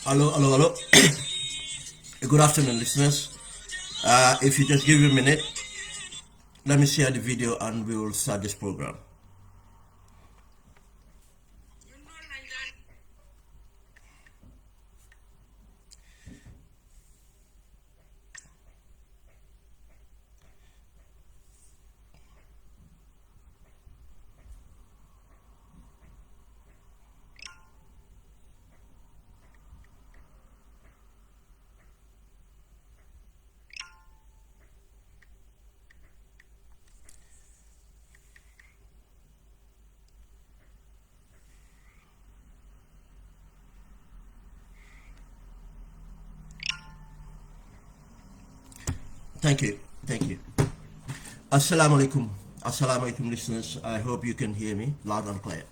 Hello. Good afternoon, listeners. If you just give me a minute, let me share the video and we will start this program. Thank you. Assalamu alaikum, listeners. I hope you can hear me loud and clear.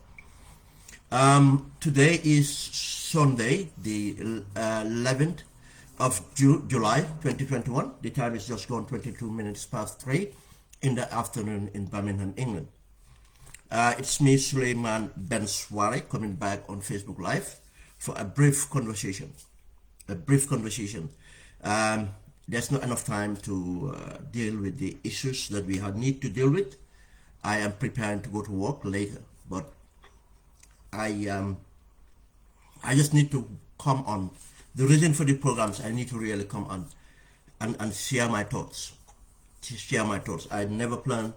Today is Sunday, the 11th of July 2021. The time is just gone 22 minutes past 3 in the afternoon in Birmingham, England. It's me, Suleiman Ben Sware, coming back on Facebook Live for a brief conversation. There's not enough time to deal with the issues that we need to deal with. I am preparing to go to work later, but I just need to come on. The reason for the programs, I need to really come on and share my thoughts. I never planned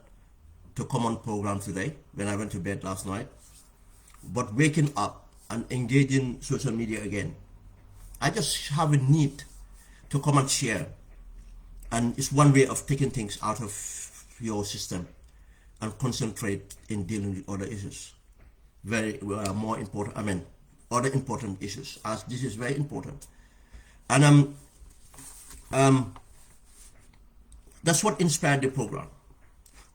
to come on program today when I went to bed last night, but waking up and engaging social media again, I just have a need to come and share. And it's one way of taking things out of your system and concentrate in dealing with other issues. More important, other important issues, as this is very important. And that's what inspired the program.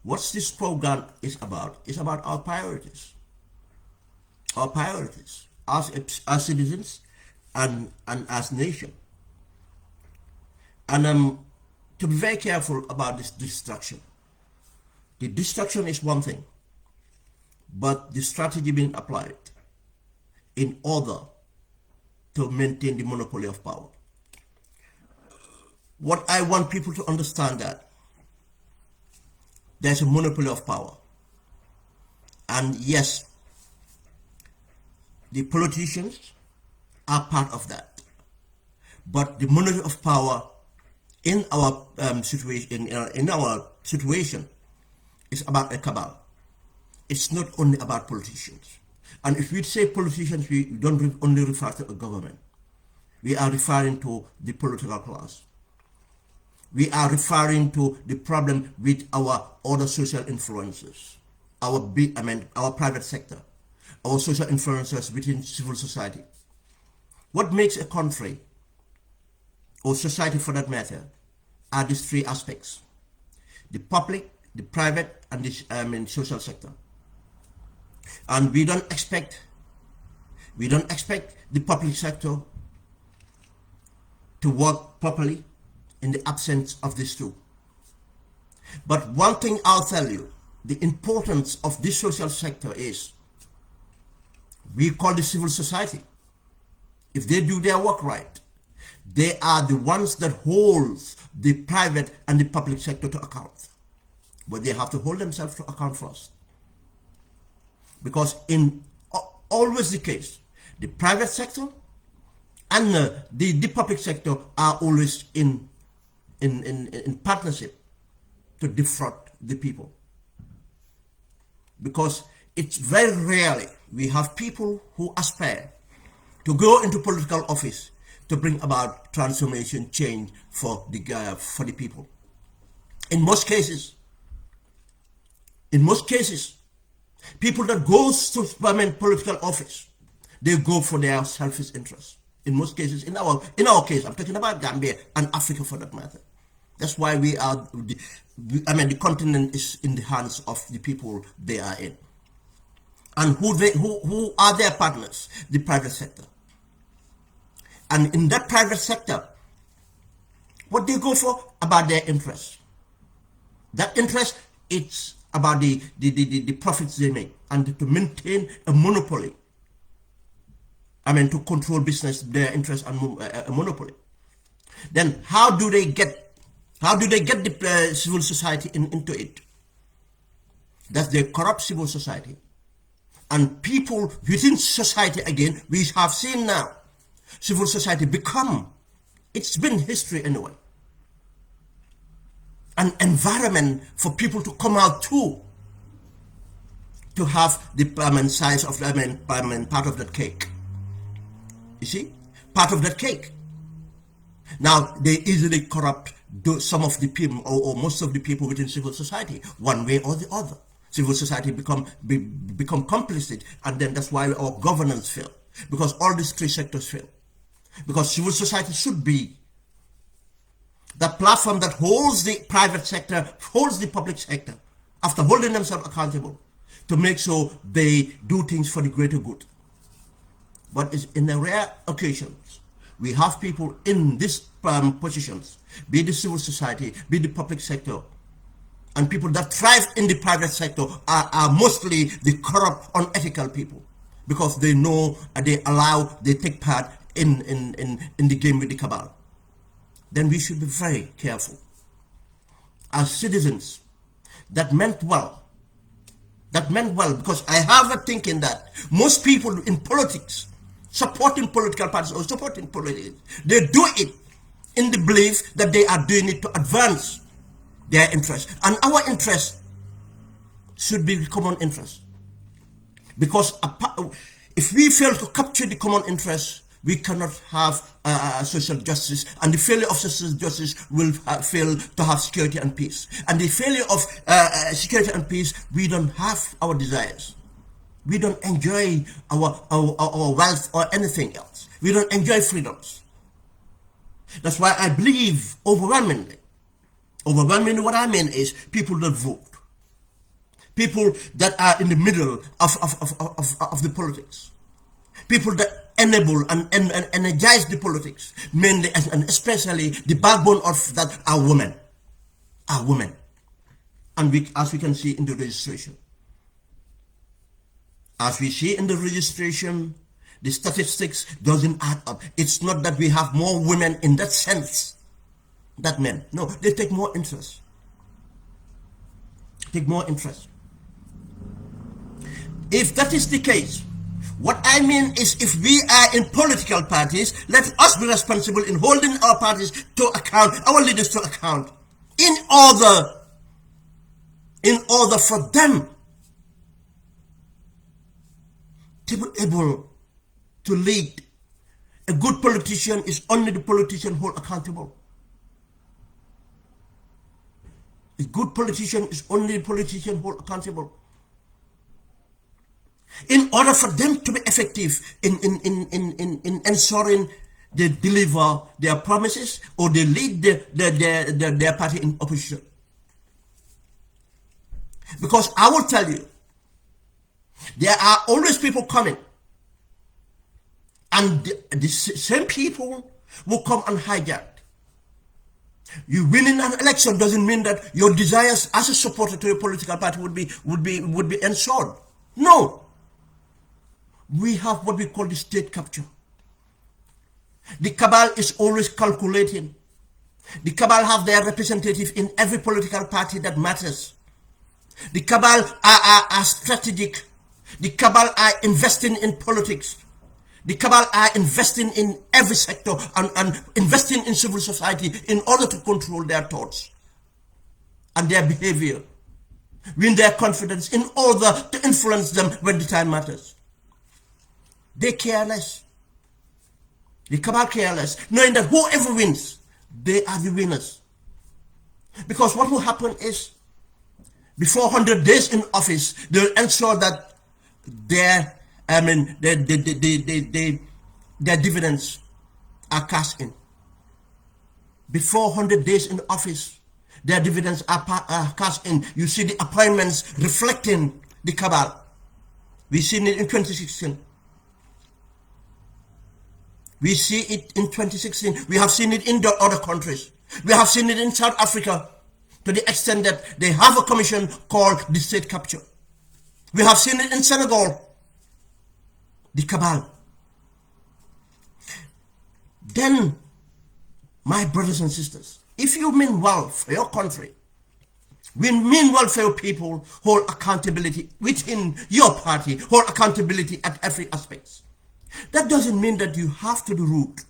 What this program is about our priorities. Our priorities as citizens and as nation. And to be very careful about this distraction. The distraction is one thing, but the strategy being applied in order to maintain the monopoly of power. What I want people to understand that there's a monopoly of power. And yes, the politicians are part of that. But the monopoly of power in our situation, in our situation, is about a cabal. It's not only about politicians. And if we say politicians, we don't only refer to a government. We are referring to the political class. We are referring to the problem with our other social influences, our private sector, our social influences within civil society. What makes a country, or society for that matter, are these three aspects: the public, the private, and the social sector. And we don't expect the public sector to work properly in the absence of these two. But one thing I'll tell you, the importance of this social sector is, we call the civil society. If they do their work right, they are the ones that hold the private and the public sector to account. But they have to hold themselves to account first. Because in always the case, the private sector and the public sector are always in partnership to defraud the people. Because it's very rarely we have people who aspire to go into political office to bring about transformation, change for the people. In most cases, people that goes to political office, they go for their selfish interests. In most cases, in our case, I'm talking about Gambia and Africa for that matter. That's why we are, the continent is in the hands of the people they are in. And who are their partners? The private sector. And in that private sector, what they go for? About their interest. That interest, it's about the profits they make, and to maintain a monopoly. To control business, their interest and a monopoly. Then how do they get the civil society into it? That's the corrupt civil society. And people within society, again, we have seen now, civil society become, it's been history anyway, an environment for people to come out to have the size of part of that cake. You see, part of that cake. Now they easily corrupt some of the people or most of the people within civil society, one way or the other. Civil society become complicit, and then that's why our governance fail, because all these three sectors fail. Because civil society should be the platform that holds the private sector, holds the public sector, after holding themselves accountable, to make sure they do things for the greater good. But in the rare occasions, we have people in these positions, be the civil society, be the public sector, and people that thrive in the private sector are mostly the corrupt, unethical people, because they know they take part in the game with the cabal. Then we should be very careful. As citizens, that meant well, because I have a thinking that most people in politics, supporting political parties or supporting politics, they do it in the belief that they are doing it to advance their interests. And our interest should be common interest. Because if we fail to capture the common interest, we cannot have social justice, and the failure of social justice will fail to have security and peace. And the failure of security and peace, we don't have our desires. We don't enjoy our wealth or anything else. We don't enjoy freedoms. That's why I believe overwhelmingly what I mean is people that vote. People that are in the middle of the politics. People that enable and energize the politics, mainly and especially the backbone of that are women. And as we can see in the registration. As we see in the registration, the statistics doesn't add up. It's not that we have more women in that sense than men. No, they take more interest. If that is the case, what I mean is, if we are in political parties, let us be responsible in holding our parties to account, our leaders to account, in order for them to be able to lead. A good politician is only the politician who is accountable. A good politician is only the politician who is accountable. in order for them to be effective in ensuring they deliver their promises or they lead their party in opposition. Because I will tell you, there are always people coming, and the same people will come and hijack. You winning an election doesn't mean that your desires as a supporter to a political party would be ensured. No. We have what we call the state capture. The cabal is always calculating. The cabal have their representative in every political party that matters. The cabal are strategic. The cabal are investing in politics. The cabal are investing in every sector and investing in civil society in order to control their thoughts and their behavior, win their confidence in order to influence them when the time matters. They care less. The cabal care less, knowing that whoever wins, they are the winners. Because what will happen is, before 100 days in office, they'll ensure that their dividends are cashed in. Before 100 days in office, their dividends are cashed in. You see the appointments reflecting the cabal. We've seen it in 2016. We see it in 2016. We have seen it in the other countries. We have seen it in South Africa to the extent that they have a commission called the state capture. We have seen it in Senegal, the cabal. Then, my brothers and sisters, if you mean well for your country, we mean well for your people, hold accountability within your party, hold accountability at every aspect. That doesn't mean that you have to be rude.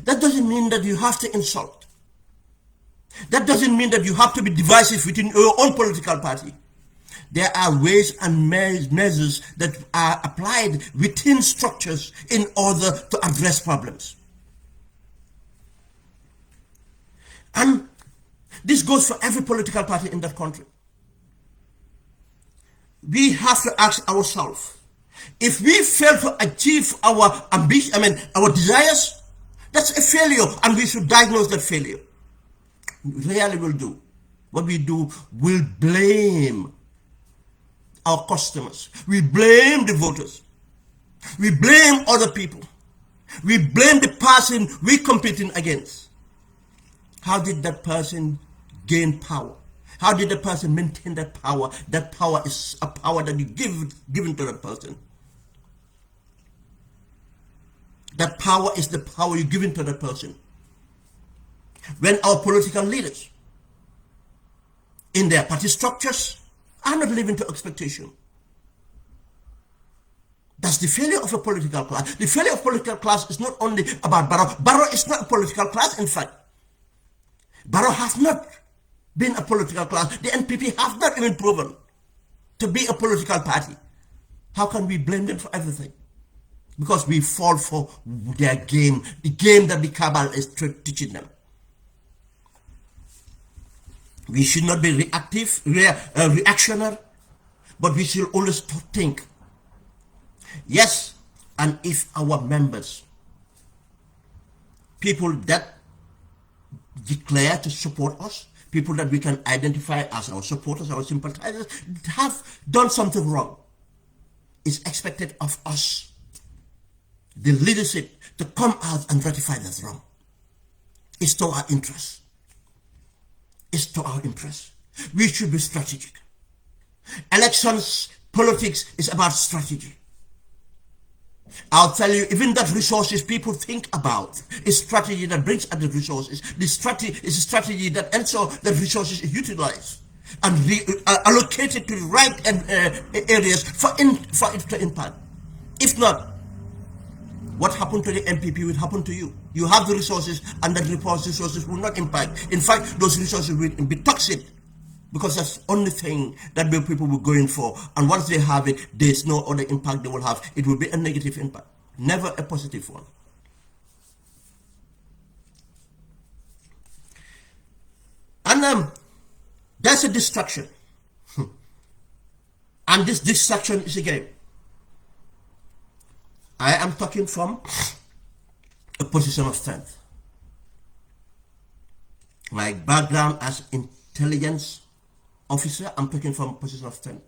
That doesn't mean that you have to insult. That doesn't mean that you have to be divisive within your own political party. There are ways and measures that are applied within structures in order to address problems. And this goes for every political party in that country. We have to ask ourselves, if we fail to achieve our ambition, our desires, that's a failure, and we should diagnose that failure. We really will do. What we do, we'll blame our customers. We blame the voters. We blame other people. We blame the person we're competing against. How did that person gain power? How did the person maintain that power? That power is a power that you given to that person. That power is the power you're giving to that person. When our political leaders in their party structures are not living to expectation. That's the failure of a political class. The failure of political class is not only about Barrow. Barrow is not a political class, in fact. Barrow has not been a political class. The NPP have not even proven to be a political party. How can we blame them for everything? Because we fall for their game, the game that the cabal is teaching them. We should not be reactive, reactionary, but we should always think. Yes, and if our members, people that declare to support us, people that we can identify as our supporters, our sympathizers, have done something wrong, it's expected of us, the leadership, to come out and ratify that wrong. It's to our interest. It's to our interest. We should be strategic. Elections, politics is about strategy. I'll tell you, even that resources people think about is strategy that brings other resources. The strategy is a strategy that ensures that resources is utilized and allocated to the right areas for it to impact. If not, what happened to the MPP will happen to you. You have the resources, and that resources will not impact. In fact, those resources will be toxic, because that's the only thing that the people will go in for. And once they have it, there's no other impact they will have. It will be a negative impact, never a positive one. And there's a distraction. And this distraction is a game. I am talking from a position of strength. My background as intelligence officer, I'm talking from a position of strength.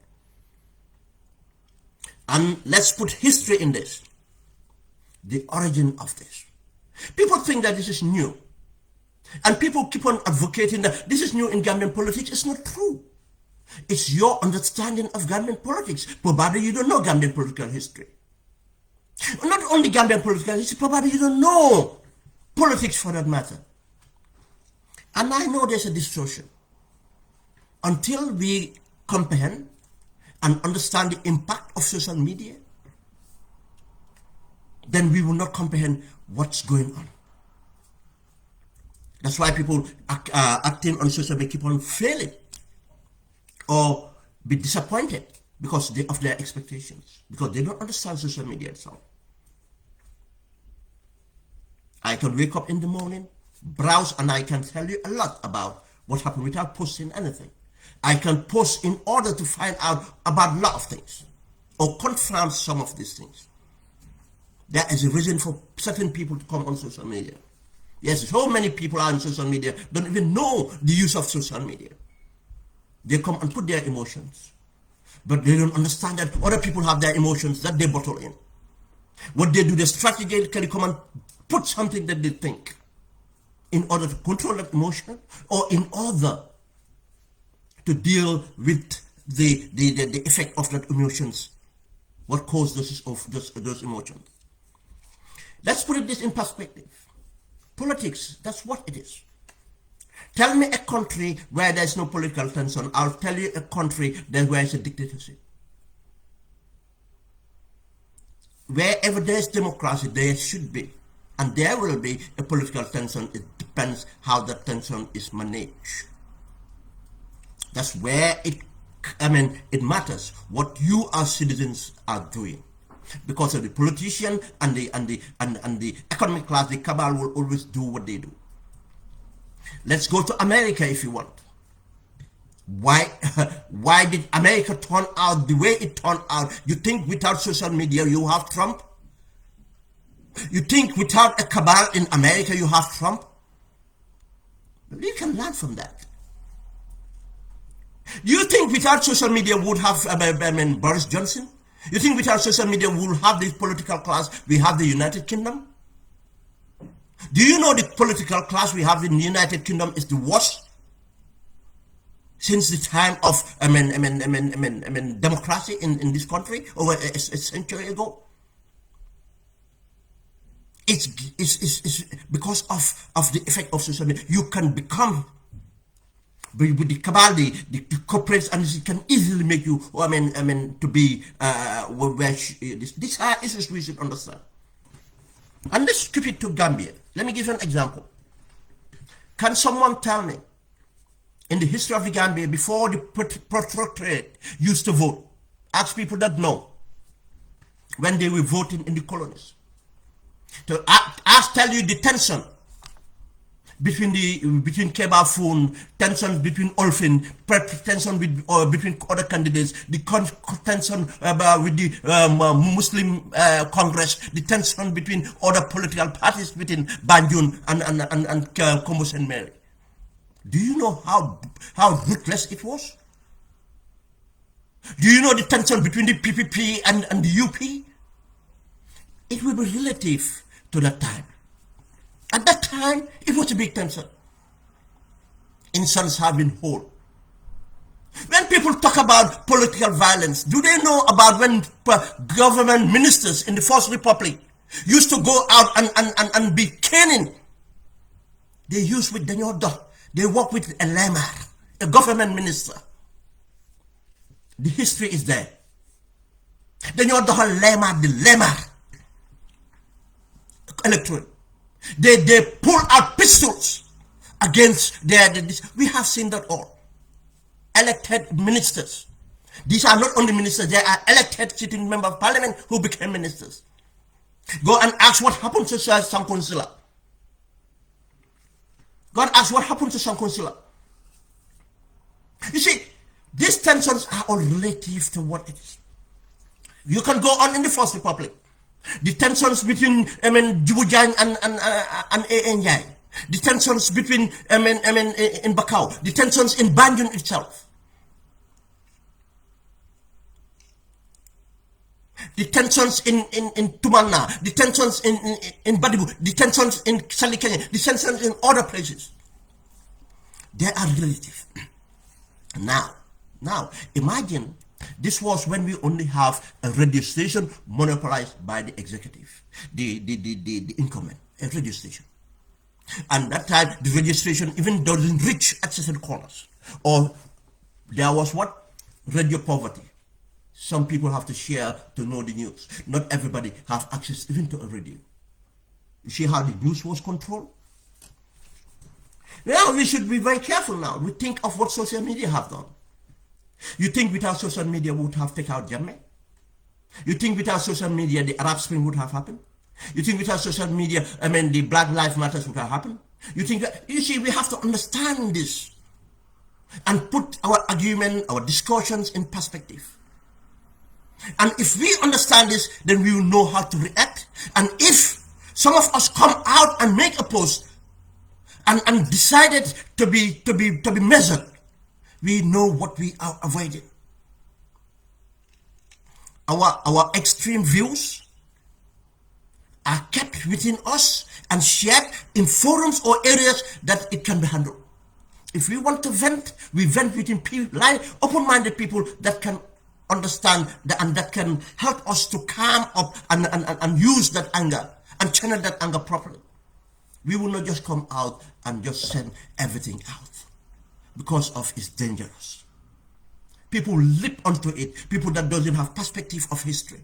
And let's put history in this. The origin of this. People think that this is new. And people keep on advocating that this is new in Gambian politics. It's not true. It's your understanding of Gambian politics. Probably you don't know Gambian political history. Not only Gambian political history, probably you don't know politics for that matter. And I know there's a distortion. Until we comprehend and understand the impact of social media, then we will not comprehend what's going on. That's why people acting on social media keep on failing or be disappointed because of their expectations, because they don't understand social media itself. I can wake up in the morning, browse, and I can tell you a lot about what happened without posting anything. I can post in order to find out about a lot of things or confirm some of these things. There is a reason for certain people to come on social media. Yes, so many people are on social media, don't even know the use of social media. They come and put their emotions, but they don't understand that other people have their emotions that they bottle in. What they do, they strategically come and put something that they think in order to control that emotion or in order to deal with the effect of that emotions, what caused those emotions. Let's put this in perspective. Politics, that's what it is. Tell me a country where there's no political tension. I'll tell you a country where it's a dictatorship. Wherever there's democracy, there should be, and there will be a political tension. It depends how that tension is managed. That's where it matters what you as citizens are doing. Because of the politician and the economic class, the cabal will always do what they do. Let's go to America if you want. Why did America turn out the way it turned out? You think without social media you have Trump? You think without a cabal in America you have Trump? You can learn from that. Do you think without social media would have Boris Johnson? You think without social media we will have this political class we have the United Kingdom? Do you know the political class we have in the United Kingdom is the worst since the time of democracy in this country over a century ago? It's because of the effect of social media. You can become with the cabal, the corporates, and it can easily make you, to be where these are issues we should understand. And let's keep it to Gambia. Let me give you an example. Can someone tell me, in the history of the Gambia, before the protectorate used to vote, ask people that know, when they were voting in the colonies, to tell you the tension between Kebafun, tension between Olfin, tension between other candidates, the tension with the Muslim Congress, the tension between other political parties between Banjul and Combos and Mary. Do you know how ruthless it was? Do you know the tension between the PPP and the UP? It will be relative to that time. At that time, it was a big tension. Innocents have been whole. When people talk about political violence, do they know about when government ministers in the First Republic used to go out and be caning? They used with Daniel Doh. They work with a lemar, a government minister. The history is there. Daniel Doh lemar, the lemar electorate. They pull out pistols against we have seen that all. Elected ministers. These are not only ministers, they are elected sitting members of parliament who became ministers. Go and ask what happened to Sankonsila. Go and ask what happened to Sankonsila. You see, these tensions are all relative to what it is. You can go on in the First Republic. The tensions between Djibu Diagne and ANJ, the tensions between in Bakau, the tensions in Banjul itself, the tensions in Tumalna, the tensions in Badibu, the tensions in Salikenya, the tensions in other places. They are relative. Now, imagine this was when we only have a radio station monopolized by the executive, the incumbent, a radio station. And that time, the radio station even doesn't reach adjacent corners. Or there was what? Radio poverty. Some people have to share to know the news. Not everybody have access even to a radio. You see how the news was controlled? Now we should be very careful now. We think of what social media have done. You think without social media we would have taken out Jammeh? You think without social media the Arab Spring would have happened? You think without social media, the Black Lives Matters would have happened? You think that, you see, we have to understand this and put our argument, our discussions in perspective. And if we understand this, then we will know how to react. And if some of us come out and make a post and decided to be measured, we know what we are avoiding. Our extreme views are kept within us and shared in forums or areas that it can be handled. If we want to vent, we vent within people, open-minded people that can understand and that can help us to calm up and use that anger and channel that anger properly. We will not just come out and just send everything out because of it's dangerous. People leap onto it, people that doesn't have perspective of history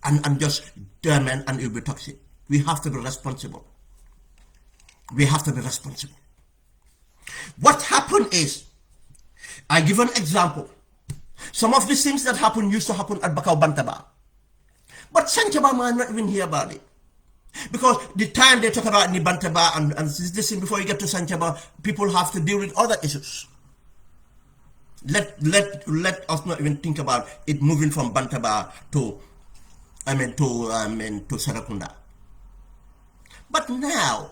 and just and it will be toxic. We have to be responsible. We have to be responsible. What happened is, I give an example. Some of these things that happen used to happen at Bakau Bantaba. But Sanchaba might not even hear about it. Because the time they talk about Bantaba and this thing, before you get to Sanchaba, people have to deal with other issues. Let us not even think about it moving from Bantaba to Sarakunda. But now,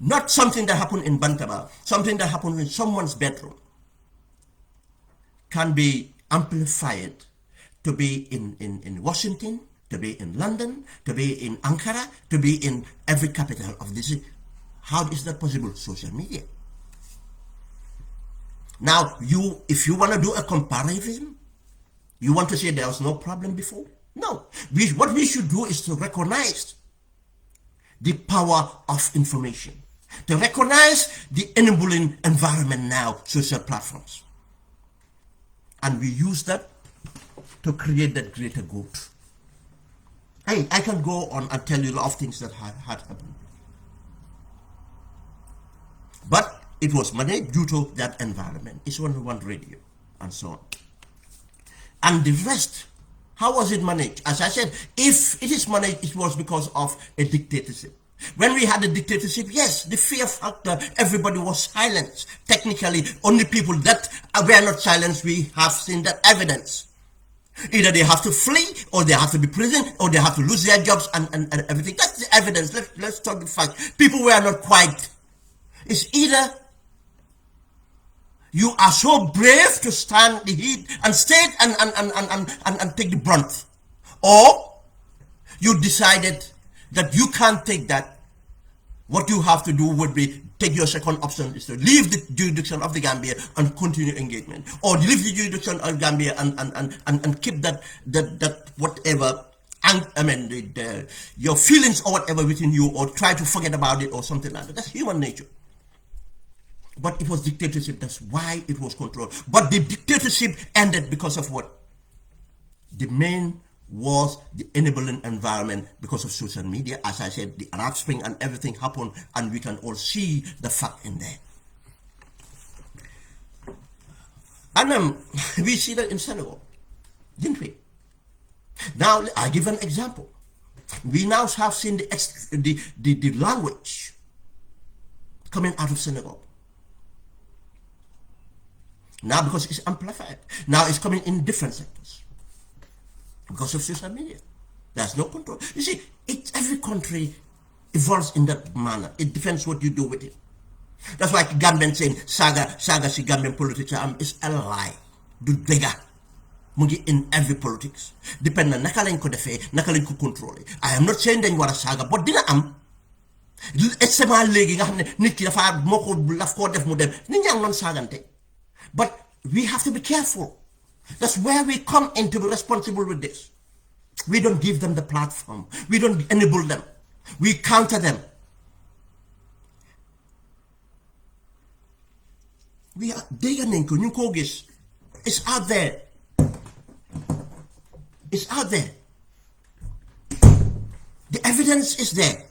not something that happened in Bantaba, something that happened in someone's bedroom can be amplified to be in Washington, to be in London, to be in Ankara, to be in every capital of this. How is that possible? Social media. Now, if you want to do a comparison, you want to say there was no problem before? No. What we should do is to recognize the power of information, to recognize the enabling environment now, social platforms. And we use that to create that greater good. Hey, I can go on and tell you a lot of things that had happened. But it was managed due to that environment. It's only one radio and so on. And the rest, how was it managed? As I said, if it is managed, it was because of a dictatorship. When we had a dictatorship, yes, the fear factor, everybody was silenced. Technically, only people that were not silenced, we have seen that evidence. Either they have to flee, or they have to be prison, or they have to lose their jobs and everything. That's the evidence. Let's talk the fact. People were not quiet. It's either you are so brave to stand the heat and stay and take the brunt, or you decided that you can't take that. What you have to do would be take your second option is to leave the jurisdiction of the Gambia and continue engagement, or leave the jurisdiction of Gambia and keep that whatever, your feelings or whatever within you, or try to forget about it or something like that. That's human nature. But it was dictatorship. That's why it was controlled. But the dictatorship ended because of what? The main was the enabling environment because of social media. As I said, the Arab Spring and everything happened, and we can all see the fact in there. And we see that in Senegal, didn't we? Now, I give an example. We now have seen the language coming out of Senegal. Now, because it's amplified. Now it's coming in different sectors because of social media. There's no control. You see, every country evolves in that manner. It depends what you do with it. That's why Gambian saying saga si Gambian politics is a lie. Du dega. Mungi in every politics. Depend na naka lañ ko defé, naka lañ ko contrôler. I am not saying dañ wara saga, but dina am. Extrêmement légui nga xamné nit ki dafa moko laf ko def mu dem. Nit ñang non sagante. But we have to be careful. That's where we come in to be responsible with this. We don't give them the platform. We don't enable them. We counter them. We are Deganenko, Nukogis. It's out there. It's out there. The evidence is there.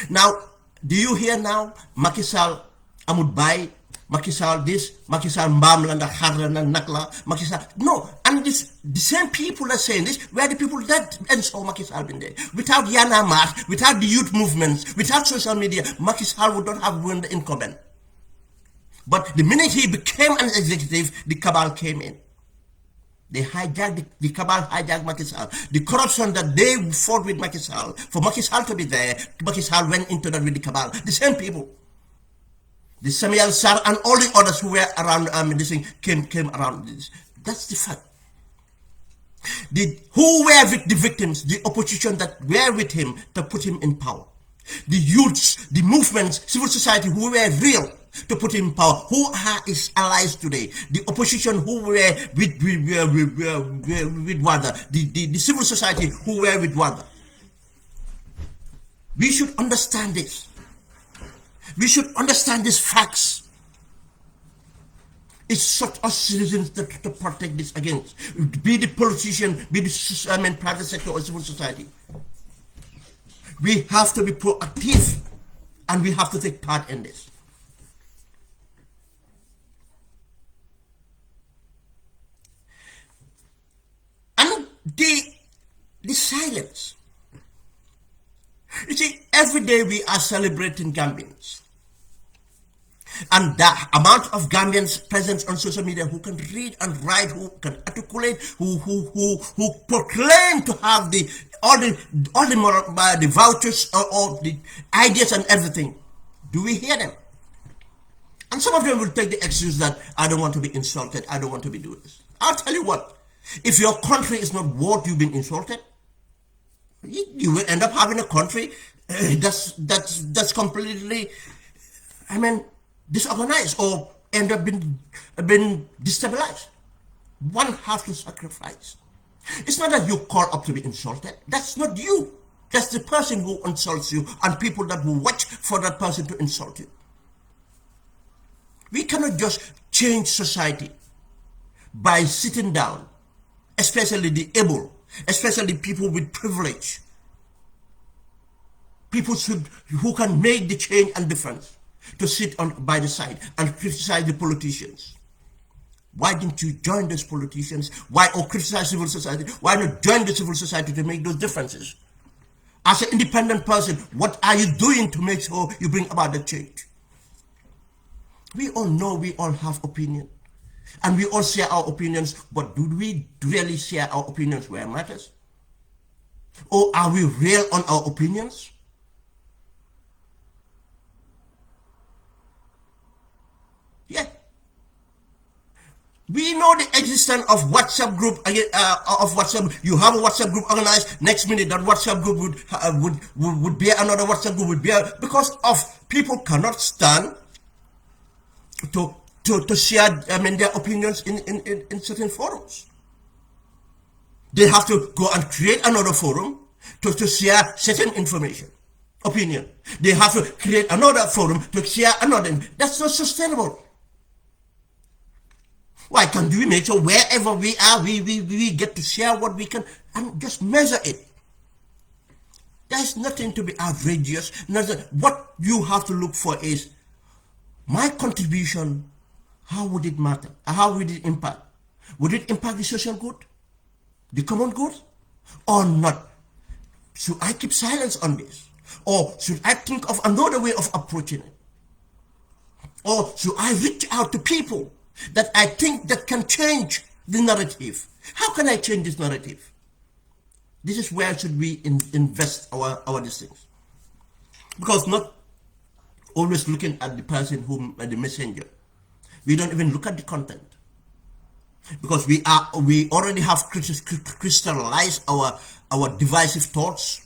Now, do you hear now? Macky Sall amul bay, Macky Sall this, Macky Sall mbam la ndax xar la nakla, Macky Sall. No, and the same people are saying this were the people that and so Macky Sall been there. Without Yana March, without the youth movements, without social media, Macky Sall would not have won the incumbent. But the minute he became an executive, the cabal came in. They hijacked, the cabal hijacked Macky Sall. The corruption that they fought with Macky Sall, for Macky Sall to be there, Macky Sall went into that with the cabal. The same people. The Samuel Sarr and all the others who were around this thing came around this. That's the fact. Who were with the victims, the opposition that were with him to put him in power. The youths, the movements, civil society who were real to put him in power. Who are his allies today? The opposition who were with Wada. The civil society who were with Wada. We should understand this. We should understand these facts. It's such us citizens to protect this against. Be the politician, be the private sector or civil society. We have to be proactive and we have to take part in this. And the silence. You see, every day we are celebrating Gambians. And the amount of Gambians present on social media who can read and write, who can articulate, who proclaim to have all the vouchers or the ideas and everything. Do we hear them? And some of them will take the excuse that I don't want to be insulted, I don't want to be doing this. I'll tell you what, if your country is not worth you being insulted, you will end up having a country that's completely, disorganized or end up being destabilized. One has to sacrifice. It's not that you call up to be insulted. That's not you. That's the person who insults you and people that will watch for that person to insult you. We cannot just change society by sitting down, especially the able, especially people with privilege. People who can make the change and difference, to sit by the side and criticize the politicians. Why didn't you join those politicians? Or criticize civil society? Why not join the civil society to make those differences? As an independent person, what are you doing to make sure you bring about the change? We all know we all have opinion. And we all share our opinions, but do we really share our opinions where it matters? Or are we real on our opinions? Yeah. We know the existence of WhatsApp group. You have a WhatsApp group organized. Next minute, that WhatsApp group would be another WhatsApp group would be because of people cannot stand to share their opinions in certain forums. They have to go and create another forum to share certain information, opinion. They have to create another forum to share another. That's not sustainable. Why can't we make sure wherever we are, we get to share what we can and just measure it? There's nothing to be outrageous. Nothing. What you have to look for is my contribution. How would it matter? How would it impact? Would it impact the social good, the common good, or not? Should I keep silence on this? Or should I think of another way of approaching it? Or should I reach out to people that I think that can change the narrative? How can I change this narrative? This is where should we invest our these things. Because not always looking at the person who the messenger. We don't even look at the content. Because we already have crystallized our divisive thoughts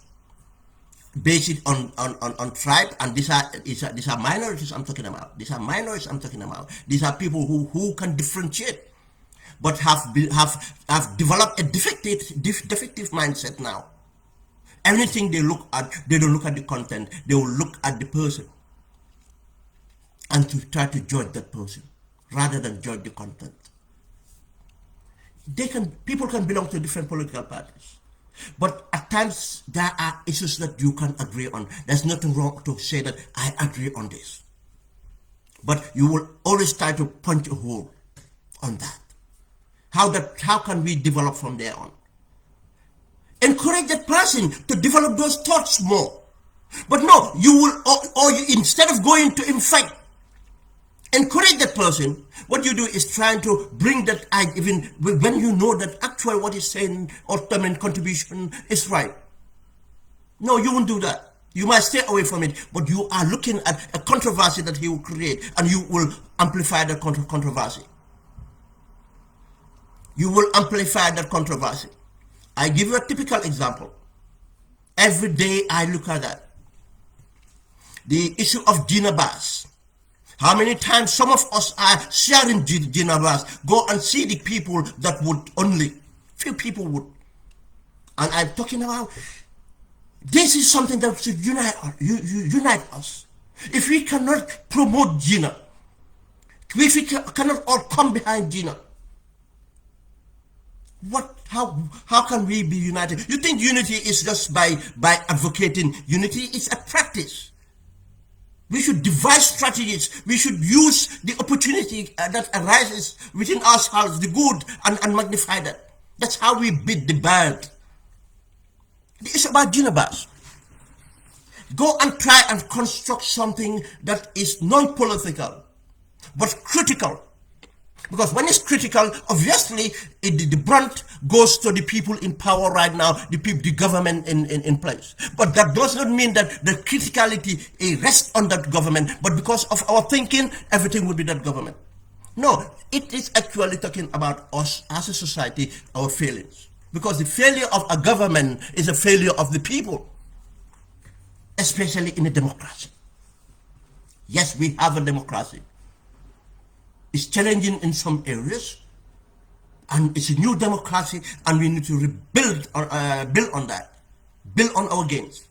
based it on tribe, and these are minorities I'm talking about. These are minorities I'm talking about. These are people who can differentiate, but have developed a defective mindset now. Anything they look at, they don't look at the content. They will look at the person and to try to judge that person rather than judge the content. People can belong to different political parties, but at times there are issues that you can agree on. There's nothing wrong to say that I agree on this, but you will always try to punch a hole on that. How can we develop from there on? Encourage that person to develop those thoughts more. But no, you will, or you, instead of going to fight, encourage that person. What you do is trying to bring that, even when you know that actually what he's saying or term contribution is right. No, you won't do that. You might stay away from it, but you are looking at a controversy that he will create, and you will amplify that controversy. You will amplify that controversy. I give you a typical example. Every day I look at that. The issue of Gina Bass. How many times some of us are sharing Gina Bass? Go and see the people that would only. Few people would. And I'm talking about, this is something that should unite us. If we cannot promote Gina, if we cannot all come behind Gina, how can we be united? You think unity is just by advocating unity? It's a practice. We should devise strategies. We should use the opportunity that arises within ourselves, the good, and magnify that. That's how we beat the bad. It's about Gina Bass. Go and try and construct something that is non-political, but critical. Because when it's critical, obviously the brunt goes to the people in power right now, the government in place. But that does not mean that the criticality rests on that government, but because of our thinking, everything will be that government. No, it is actually talking about us as a society, our failings. Because the failure of a government is a failure of the people, especially in a democracy. Yes, we have a democracy. It's challenging in some areas, and it's a new democracy, and we need to rebuild or build on that, build on our gains.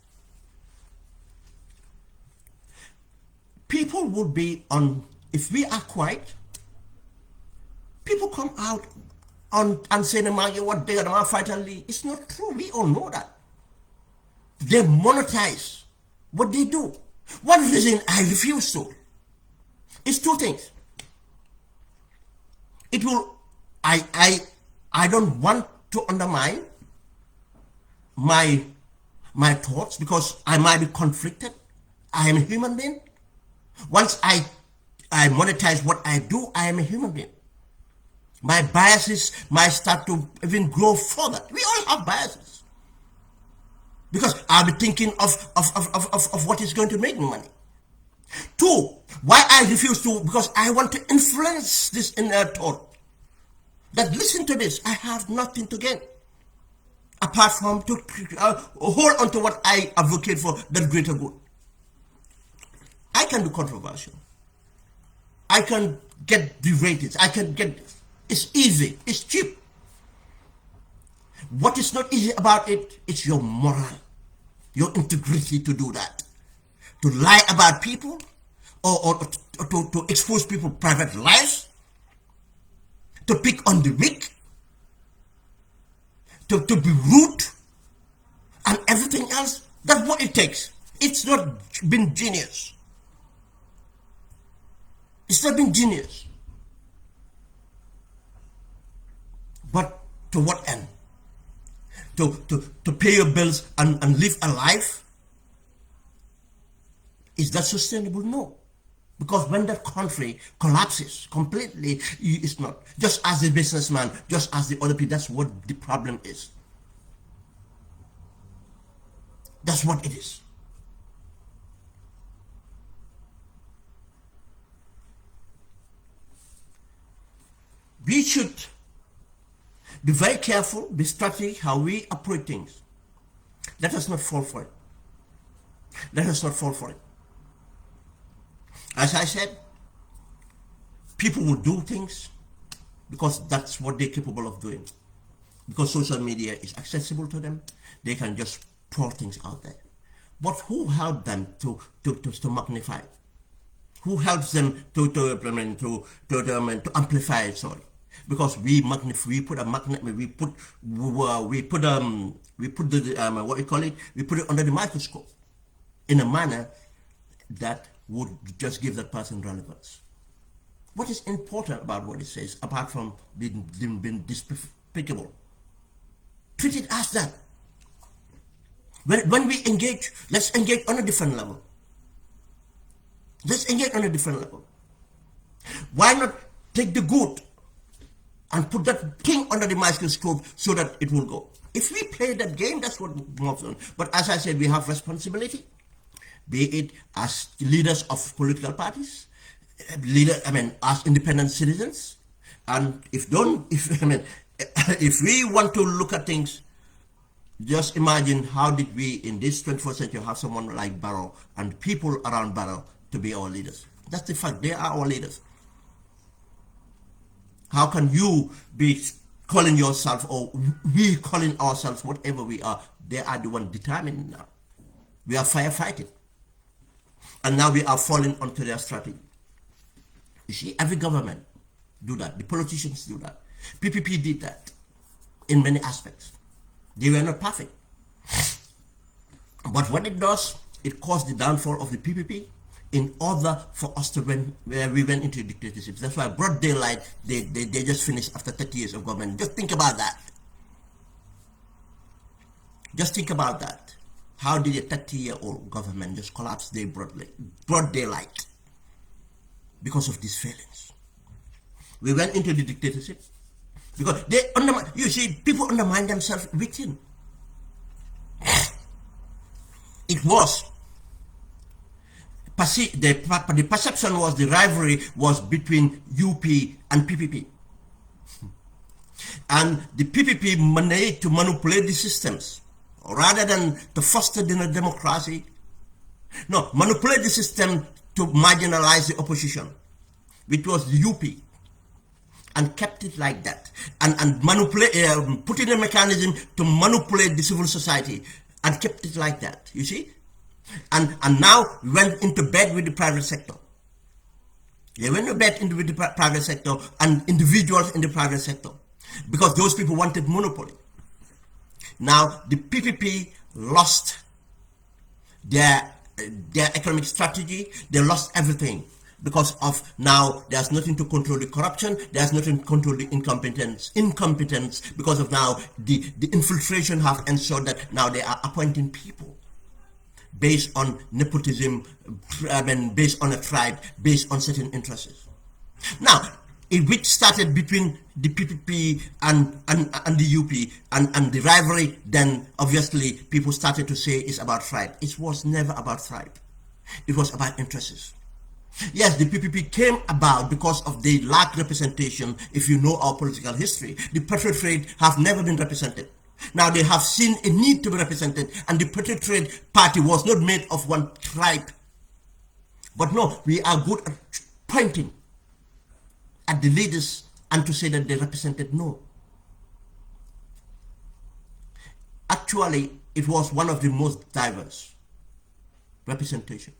People would be on, if we are quiet, people come out and say, what they are fighting. It's not true. We all know that. They monetize what they do. One reason I refuse to is two things. It will, I don't want to undermine my thoughts, because I might be conflicted. I am a human being. Once I monetize what I do, I am a human being. My biases might start to even grow further. We all have biases. Because I'll be thinking of what is going to make me money. Two, why I refuse to, because I want to influence this inner thought. That listen to this, I have nothing to gain. Apart from to hold on to what I advocate for, that greater good. I can do controversial. I can get the ratings. I can get this. It's easy. It's cheap. What is not easy about it is your moral, your integrity to do that. To lie about people, or to expose people's private lives, to pick on the weak, to be rude, and everything else. That's what it takes. It's not been genius. It's not been genius. But to what end? To pay your bills and live a life? Is that sustainable? No. Because when that country collapses completely, it's not. Just as the businessman, just as the other people, that's what the problem is. That's what it is. We should be very careful, be strategic how we approach things. Let us not fall for it. Let us not fall for it. As I said, people will do things because that's what they're capable of doing. Because social media is accessible to them, they can just pour things out there. But who helped them to magnify it? Who helps them to amplify it? Sorry, because we put a magnet, we put the what you call it? We put it under the microscope in a manner that would just give that person relevance. What is important about what it says, apart from being despicable? Treat it as that. When we engage, let's engage on a different level. Let's engage on a different level. Why not take the good and put that thing under the microscope so that it will go? If we play that game, that's what moves on. But as I said, we have responsibility, be it as leaders of political parties, as independent citizens, and if we want to look at things, just imagine how did we in this 21st century have someone like Barrow and people around Barrow to be our leaders. That's the fact. They are our leaders. How can you be calling yourself, or we calling ourselves whatever we are? They are the one determined now. We are firefighting. And now we are falling onto their strategy. You see, every government do that. The politicians do that. PPP did that in many aspects. They were not perfect. But what it does, it caused the downfall of the PPP in order for us to we went into dictatorships. That's why broad daylight, they just finished after 30 years of government. Just think about that. Just think about that. How did a 30-year-old government just collapse their broad daylight because of these failings? We went into the dictatorship because they undermine. You see, people undermine themselves within. It was the perception was the rivalry was between UP and PPP, and the PPP managed to manipulate the systems rather than to foster the democracy. No, manipulate the system to marginalize the opposition, which was the UP, and kept it like that, and manipulate, put in a mechanism to manipulate the civil society, and kept it like that. You see, and now we went into bed with the private sector. They went to bed with the private sector and individuals in the private sector because those people wanted monopoly. Now the PPP lost their economic strategy. They lost everything because of now there's nothing to control the corruption. There's nothing to control the incompetence because of now the infiltration have ensured that now they are appointing people based on nepotism, based on a tribe, based on certain interests. Now, which started between the PPP and the UP and the rivalry, then obviously people started to say it's about tribe. It was never about tribe. It was about interests. Yes, the PPP came about because of the lack representation. If you know our political history, the petro trade have never been represented. Now they have seen a need to be represented, and the petro trade party was not made of one tribe. But no, we are good at pointing at the leaders and to say that they represented. No. Actually, it was one of the most diverse representations.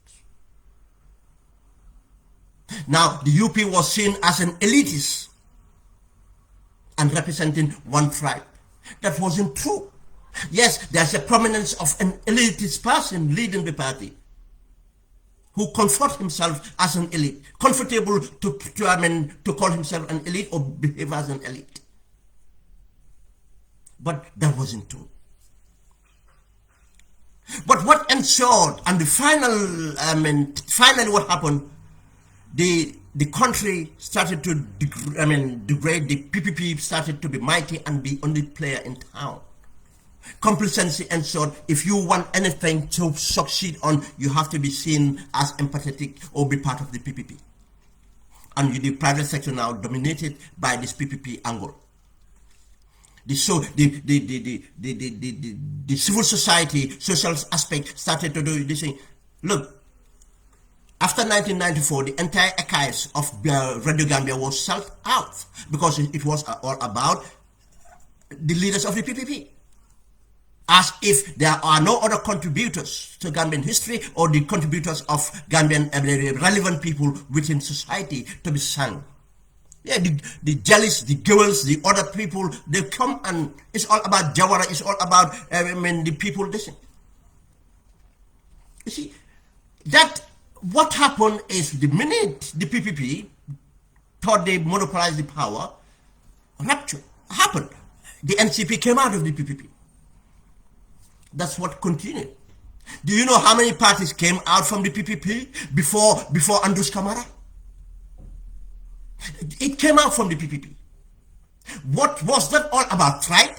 Now, the UP was seen as an elitist and representing one tribe. That wasn't true. Yes, there's a prominence of an elitist person leading the party who comfort himself as an elite, comfortable to call himself an elite or behave as an elite. But that wasn't true. But what ensured, and the finally what happened, the country started to degrade. The PPP started to be mighty and be only player in town. Complacency ensured. If you want anything to succeed on, you have to be seen as empathetic or be part of the PPP. And the private sector now dominated by this PPP angle. The civil society, social aspect started to do this thing. Look, after 1994, the entire archives of Radio Gambia was sold out because it was all about the leaders of the PPP. As if there are no other contributors to Gambian history or the contributors of Gambian relevant people within society to be sung. Yeah, the jealous, the girls, the other people, they come and it's all about Jawara, it's all about the people listen. You see, that what happened is the minute the PPP thought they monopolized the power, rupture happened. The NCP came out of the PPP. That's what continued. Do you know how many parties came out from the PPP before Andus Kamara? It came out from the PPP. What was that all about, right?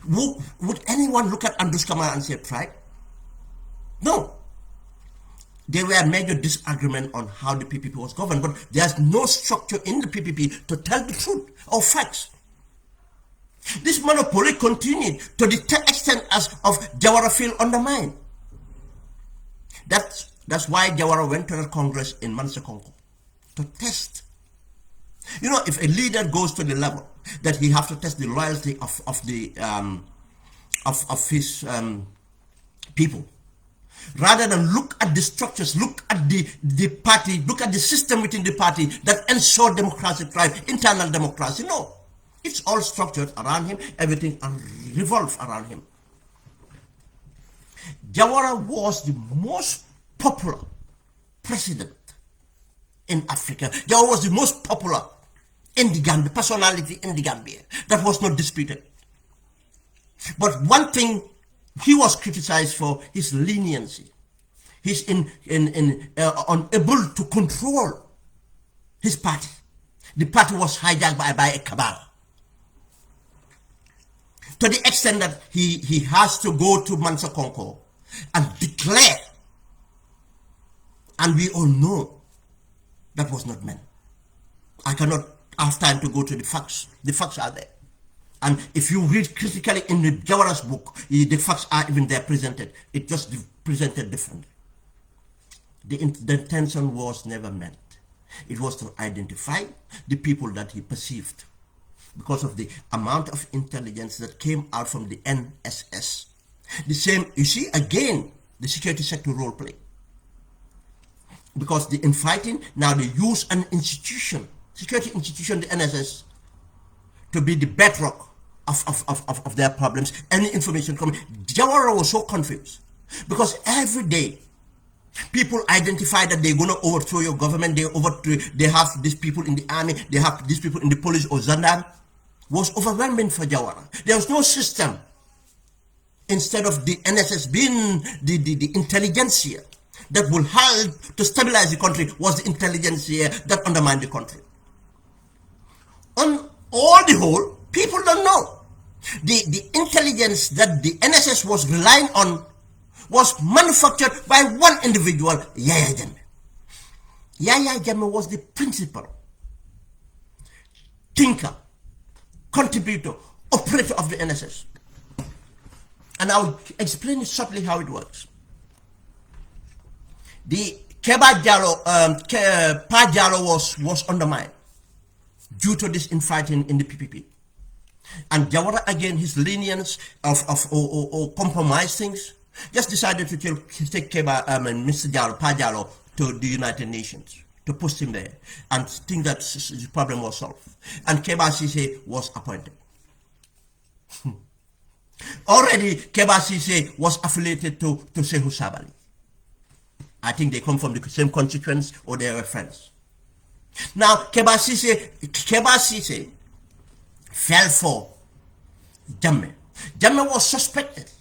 Would anyone look at Andus Kamara and say pride? No. There were major disagreement on how the PPP was governed, but there's no structure in the PPP to tell the truth or facts. This monopoly continued to the extent as of Jawara feel undermined. That's why Jawara went to the Congress in Mansa Konko to test. You know, if a leader goes to the level that he has to test the loyalty of his people, rather than look at the structures, look at the party, look at the system within the party that ensure democracy thrive, internal democracy. No. It's all structured around him, everything revolves around him. Jawara was the most popular president in Africa. Jawara was the most popular in the Gambia, personality in the Gambia. That was not disputed. But one thing he was criticized for, his leniency. He's unable to control his party. The party was hijacked by a cabal. To the extent that he has to go to Mansa Konko and declare, and we all know that was not meant. I cannot have time to go to the facts. The facts are there. And if you read critically in the Jawara's book, the facts are even there presented. It just presented differently. The intention was never meant. It was to identify the people that he perceived, because of the amount of intelligence that came out from the NSS. The same, you see, again, the security sector role play. Because the infighting, now they use an institution, security institution, the NSS, to be the bedrock of their problems. Any information coming. Jawara was so confused, because every day, people identify that they're going to overthrow your government, they have these people in the army, they have these people in the police or Zandam. Was overwhelming for Jawara. There was no system. Instead of the NSS being the intelligentsia that will help to stabilize the country, was the intelligentsia that undermined the country. On all the whole, people don't know. The intelligence that the NSS was relying on was manufactured by one individual, Yaya Jammeh. Yaya Jammeh was the principal thinker, contributor, operator of the NSS. And I'll explain it shortly how it works. The Pa Jallow was undermined due to this infighting in the PPP. And Jawara, again, his lenience or compromise things, just decided to take Mr. Jallow, Pa Jallow, to the United Nations, to post him there, and think that the problem was solved. And Keba Sise was appointed. Already, Keba Sise was affiliated to Sehu Sabali. I think they come from the same constituents or they were friends. Now, Keba Sise fell for Jammeh. Jammeh was suspected.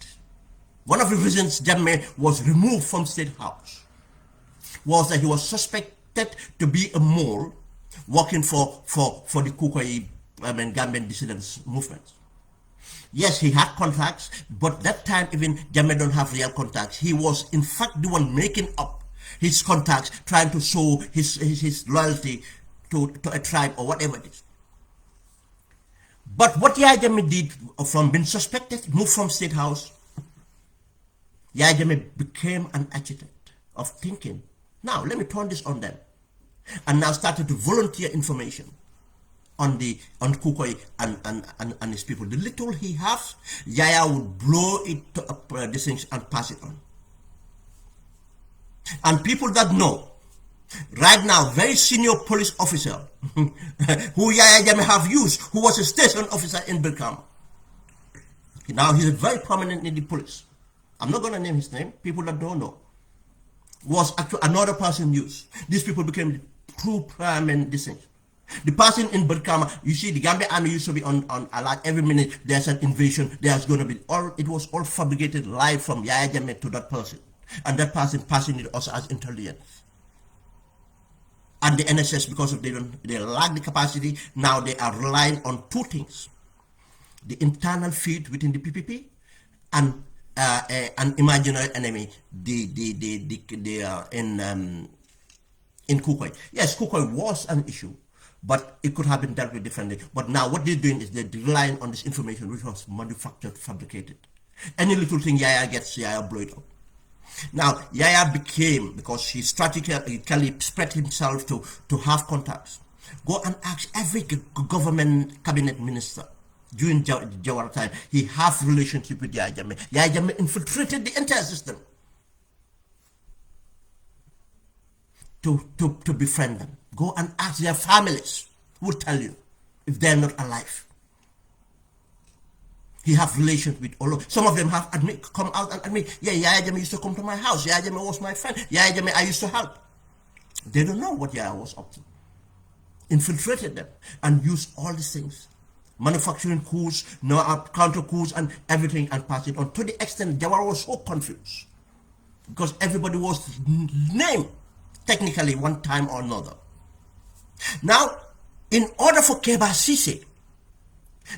One of the reasons Jammeh was removed from State House was that he was suspected to be a mole working for the Kukoyi Gambian dissidents movements. Yes, he had contacts, but that time even Jammeh don't have real contacts. He was in fact the one making up his contacts, trying to show his loyalty to a tribe or whatever it is. But what Yahya Jammeh did, from being suspected, moved from State House, Yahya Jammeh became an architect of thinking. Now, let me turn this on them. And now started to volunteer information on Kukoi and his people. The little he has, Yahya would blow it to these things and pass it on. And people that know, right now, very senior police officer who Yahya Jammeh have used, who was a station officer in Birkama. Now he's very prominent in the police. I'm not going to name his name. People that don't know. Was actually another person used. These people became the true prime and this thing. The person in Birkama, you see, the Gambia army used to be on alert every minute. There's an invasion. There's going to be it was all fabricated live from Yahya Jammeh to that person. And that person passing it also as intelligence. And the NSS, because of they lack the capacity, now they are relying on two things: the internal feed within the PPP and an imaginary enemy, in Kukoi. Yes, Kukoi was an issue, but it could have been dealt with differently. But now what they're doing is they're relying on this information which was manufactured, fabricated. Any little thing Yahya gets, Yahya blow it up. Now, Yahya became, because he strategically spread himself to have contacts, go and ask every government cabinet minister during Jawara time, he have relationship with Yahya Jammeh. Yahya Jammeh infiltrated the entire system to befriend them. Go and ask their families, who will tell you if they're not alive. He have relations with all of, some of them have come out and admit, yeah, Yahya Jammeh used to come to my house. Yahya Jammeh was my friend. Yahya Jammeh, I used to help. They don't know what Yahya was up to. Infiltrated them and used all these things. Manufacturing coups, counter coups and everything, and passed it on. To the extent Jawara was so confused. Because everybody was named technically one time or another. Now, in order for Keba Sise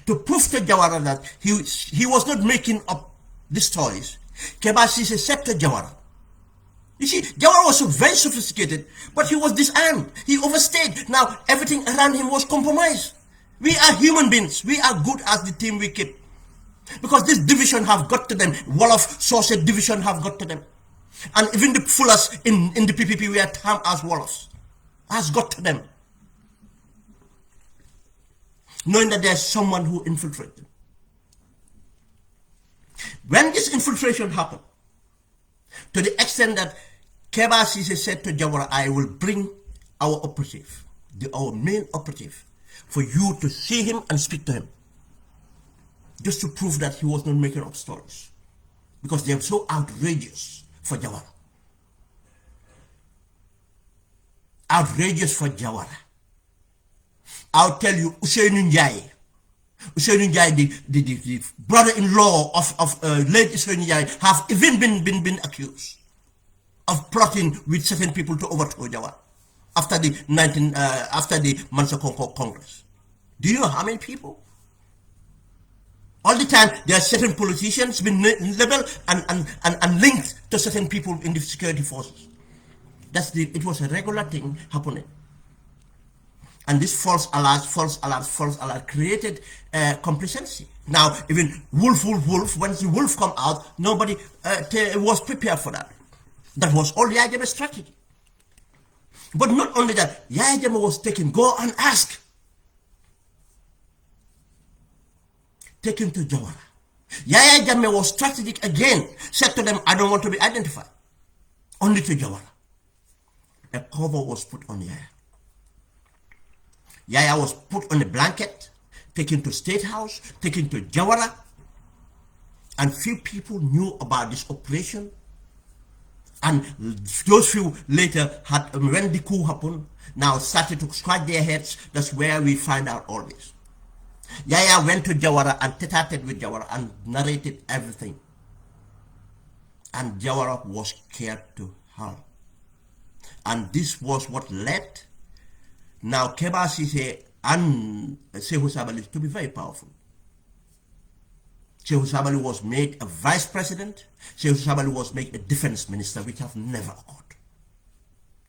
to prove to Jawara that he was not making up the stories, Keba Sise said to Jawara, you see, Jawara was so very sophisticated, but he was disarmed. He overstayed. Now, everything around him was compromised. We are human beings. We are good as the team we keep. Because this division have got to them. Wolof, Sausage division have got to them. And even the fullers in the PPP we are termed as Wolofs has got to them. Knowing that there's someone who infiltrated. When this infiltration happened, to the extent that Keba Sise said to Jawara, I will bring our operative, our main operative, for you to see him and speak to him. Just to prove that he was not making up stories. Because they are so outrageous for Jawara. Outrageous for Jawara. I'll tell you, Usainu Njai, the brother-in-law of late Usainu Njai, have even been accused of plotting with certain people to overthrow Jawara after the Mansa Konko Congress. Do you know how many people? All the time, there are certain politicians been labeled and linked to certain people in the security forces. It was a regular thing happening. And this false alert created complacency. Now, even wolf, when the wolf come out, nobody was prepared for that. That was all Yahya Jammeh's strategy. But not only that, Yahya Jammeh was taken, go and ask. Taken to Jawara. Yahya Jammeh was strategic again, said to them, I don't want to be identified. Only to Jawara. A cover was put on Yahya. Yahya was put on a blanket, taken to State House, taken to Jawara, and few people knew about this operation. And those few later had, when the coup happened, now started to scratch their heads. That's where we find out all this. Yahya went to Jawara and tete-a-tete with Jawara and narrated everything. And Jawara was scared to hell. And this was what led. Now Keba Sise and Sehu Sabali to be very powerful. Sehu Sabali was made a vice president. Sehu Sabali was made a defense minister, which have never occurred.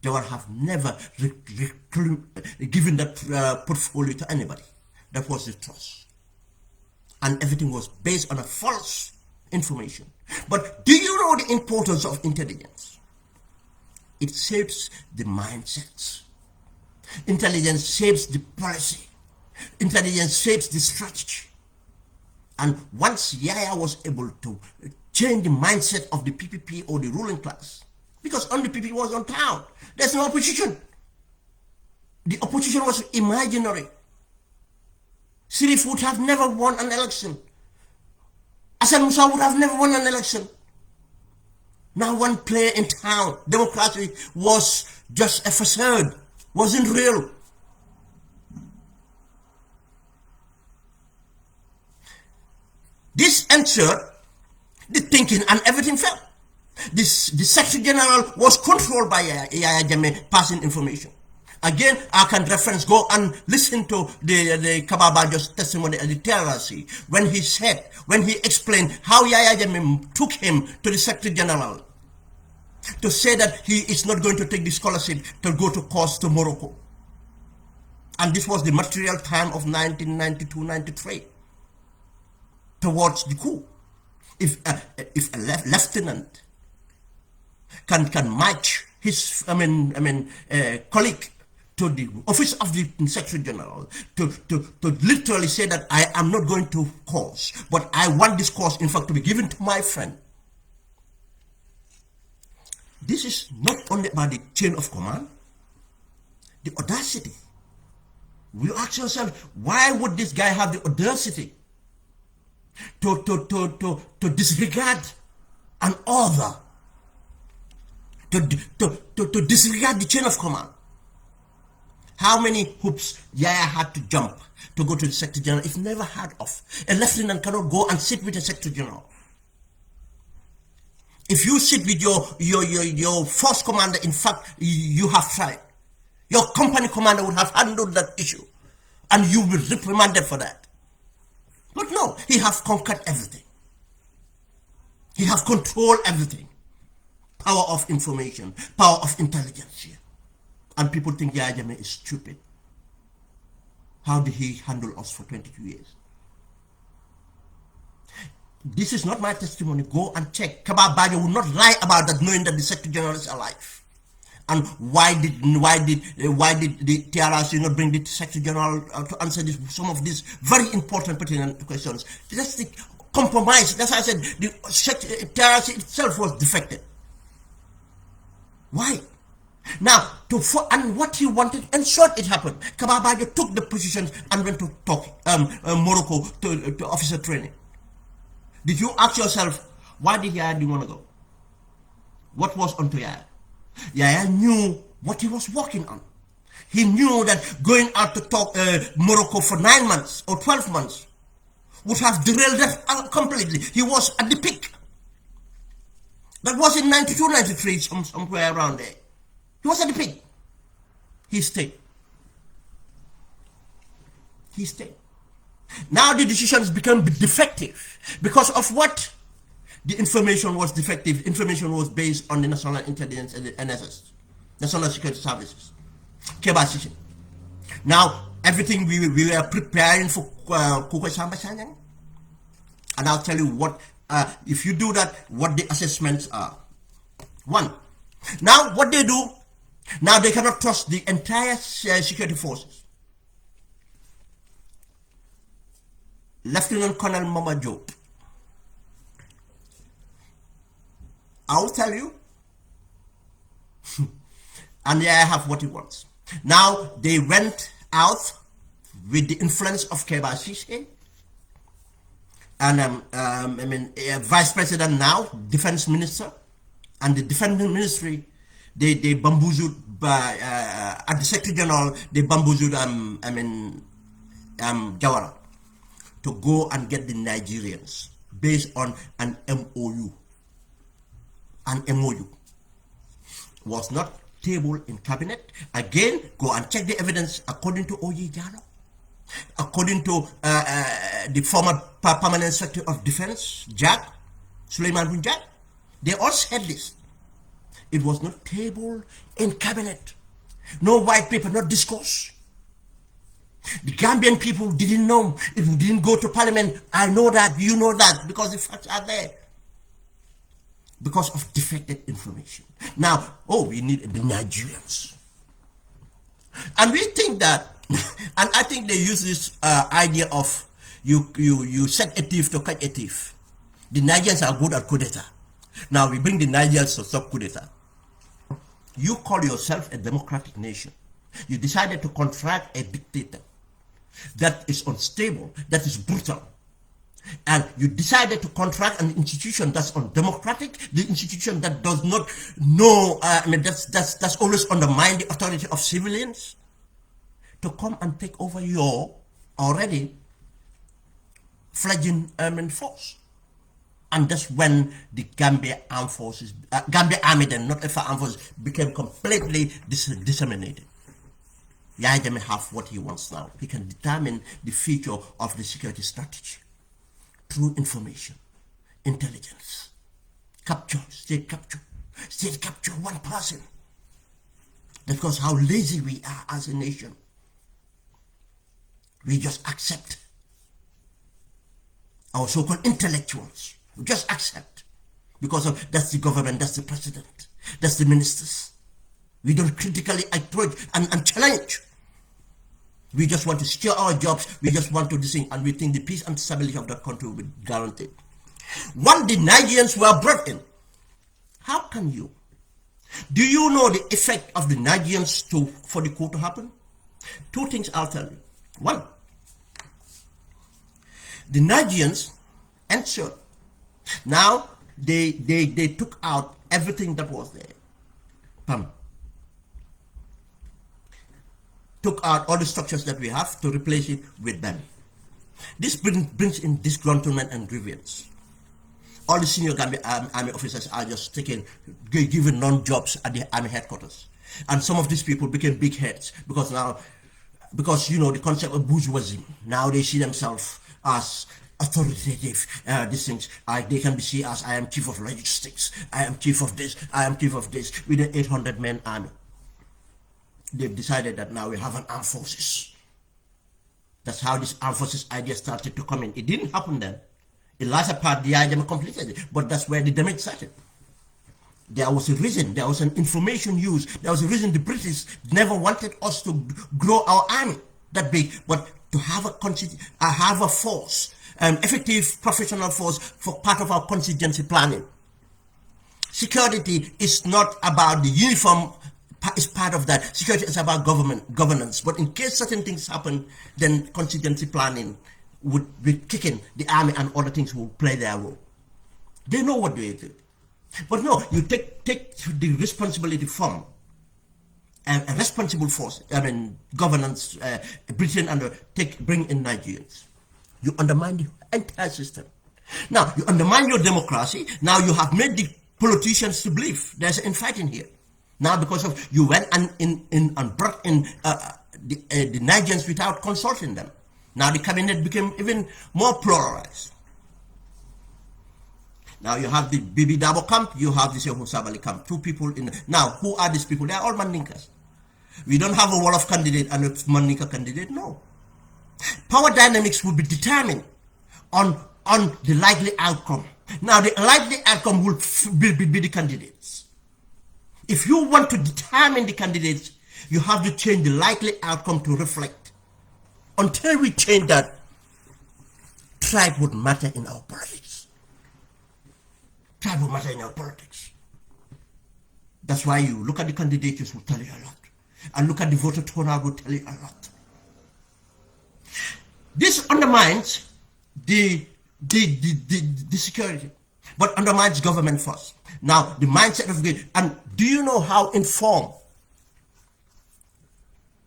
Jawar have never given that portfolio to anybody. That was the trust. And everything was based on a false information. But do you know the importance of intelligence? It shapes the mindsets. Intelligence shapes the policy. Intelligence shapes the strategy. And once Yaya was able to change the mindset of the PPP or the ruling class, because only PPP was on town, there's no opposition. The opposition was imaginary. Sirif would have never won an election. Hassan Musa would have never won an election. Now one player in town, democracy was just a facade, wasn't real. This ensured the thinking and everything fell. The Secretary General was controlled by Yaya Jammeh passing information. Again, I can reference, go and listen to the Kababajo's testimony at the TRC when he explained how Yaya Jammeh took him to the Secretary General to say that he is not going to take the scholarship to go to course to Morocco. And this was the material time of 1992-93 towards the coup. If a lieutenant can match his colleague to the office of the Secretary General to literally say that I am not going to course, but I want this course in fact to be given to my friend. This is not only about the chain of command, the audacity. We ask yourself, why would this guy have the audacity to disregard an order, to disregard the chain of command? How many hoops Yaya had to jump to go to the Secretary General if never heard of? A lieutenant cannot go and sit with the Secretary General. If you sit with your force commander, in fact, you have tried. Your company commander would have handled that issue, and you will be reprimanded for that. But no, he has conquered everything. He has controlled everything. Power of information, power of intelligence here. And people think Yaya Jammeh is stupid. How did he handle us for 22 years? This is not my testimony. Go and check. Kaba Bajo will not lie about that, knowing that the Secretary General is alive. And why did the TRC not bring the Secretary General to answer some of these very important pertinent questions? That's the compromise. That's why I said the TRC itself was defected. Why? Now, and what he wanted, and short it happened. Kaba Bajo took the positions and went to Morocco to officer training. Did you ask yourself, why did Yaya didn't want to go? What was onto Yaya? Yaya knew what he was working on. He knew that going out to talk Morocco for 9 months or 12 months would have derailed that completely. He was at the peak. That was in 92, 93, somewhere around there. He was at the peak. He stayed. He stayed. Now the decisions become defective because of what? The information was defective. Information was based on the National Intelligence and the NSS, National Security Services. KBASIS. Now everything we were preparing for Kukwe Samba Sanyang. And I'll tell you what, if you do that, what the assessments are. One, now what they do, now they cannot trust the entire security forces. Lieutenant Colonel Mama Joe, I'll tell you, and yeah, I have what he wants. Now they went out with the influence of KBASIS, and Vice President now, Defense Minister, and the Defense Ministry, they bamboozled by at the Secretary General, they bamboozled Jawara to go and get the Nigerians based on an MOU. An MOU was not tabled in cabinet. Again, go and check the evidence according to Oye Jalo. According to the former permanent secretary of defense, Jack, Suleiman bin Jack, they all said this. It was not tabled in cabinet. No white paper, not discourse. The Gambian people didn't know. It didn't go to parliament. I know that, you know that, because the facts are there. Because of defected information. Now, we need the Nigerians. And we think that, and I think they use this idea of you set a thief to catch a thief. The Nigerians are good at coup d'etat. Now we bring the Nigerians to stop coup d'etat. You call yourself a democratic nation. You decided to contract a dictator that is unstable, that is brutal. And you decided to contract an institution that's undemocratic, the institution that does not know, that's always undermine the authority of civilians, to come and take over your already fledgling force. And that's when the Gambia Armed Forces, Gambia Army then, not FA Armed Forces, became completely disseminated. Yahya may have what he wants now. He can determine the future of the security strategy through information, intelligence, capture, state capture one person. That's because how lazy we are as a nation. We just accept. Our so-called intellectuals, we just accept. Because of that's the government, that's the president, that's the ministers. We don't critically approach and challenge. We just want to secure our jobs. We just want to do this thing, and we think the peace and stability of that country will be guaranteed. When the Nigerians were brought in, how can you? Do you know the effect of the Nigerians for the coup to happen? Two things I'll tell you. One, the Nigerians ensured. Now they took out everything that was there. Bam. Took out all the structures that we have to replace it with them. This brings in disgruntlement and grievance. All the senior Gambia army officers are just given non-jobs at the army headquarters. And some of these people became big heads because you know, the concept of bourgeoisie, now they see themselves as authoritative, these things, they can be seen as, I am chief of logistics, I am chief of this, I am chief of this, with an 800-man army. They've decided that now we have an armed forces. That's how this armed forces idea started to come in. It didn't happen then. In larger part, the idea completed it, but that's where the damage started. There was a reason, there was an information use, there was a reason the British never wanted us to grow our army that big, but to have a force, an effective professional force for part of our contingency planning. Security is not about the uniform, is part of that. Security is about governance. But in case certain things happen, then contingency planning would be kicking the army, and other things will play their role. They know what they do. But no, you take the responsibility from a responsible force, governance, Britain, and bring in Nigerians. You undermine the entire system. Now, you undermine your democracy. Now you have made the politicians to believe there's an infighting here. Now, because of you went and brought in the Nigerians without consulting them. Now the cabinet became even more pluralized. Now you have the Bibi Dabo camp, you have the Sehu Sabali camp. Two people in. Now, who are these people? They are all Mandinkas. We don't have a wall of candidate and a Mandinka candidate. No. Power dynamics will be determined on the likely outcome. Now, the likely outcome will be the candidates. If you want to determine the candidates, you have to change the likely outcome to reflect. Until we change that, tribe would matter in our politics. Tribe would matter in our politics. That's why you look at the candidates will tell you a lot. And look at the voter turnout will tell you a lot. This undermines the security, but undermines government first. Now, the mindset of and do you know how informed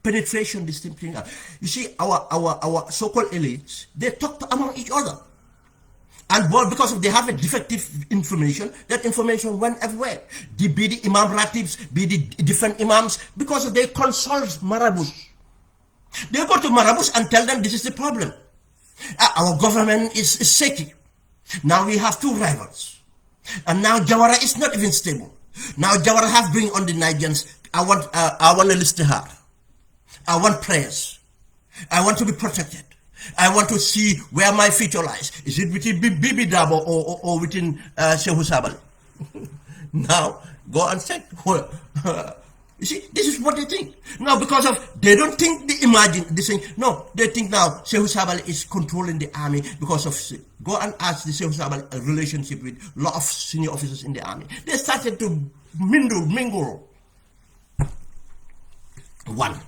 penetration this thing are? You see, our so-called elites, they talk among each other. And well, because they have a defective information, that information went everywhere. Be the Imam Ratibs, be the different Imams, because they consult marabouts. They go to Marabus and tell them this is the problem. Our government is shaky. Now we have two rivals. And now Jawara is not even stable. Now Jawara have bring on the Nigerians. I want a listihad. I want prayers. I want to be protected. I want to see where my future lies. Is it within Bibi Dabo or within Shehu Sabal? Now, go and check. You see, this is what they think. Now, because of, they don't think, they imagine this thing. No, they think now Shehu Sabal is controlling the army because of, go and ask the Shehu Sabal relationship with a lot of senior officers in the army. They started to mingle. One.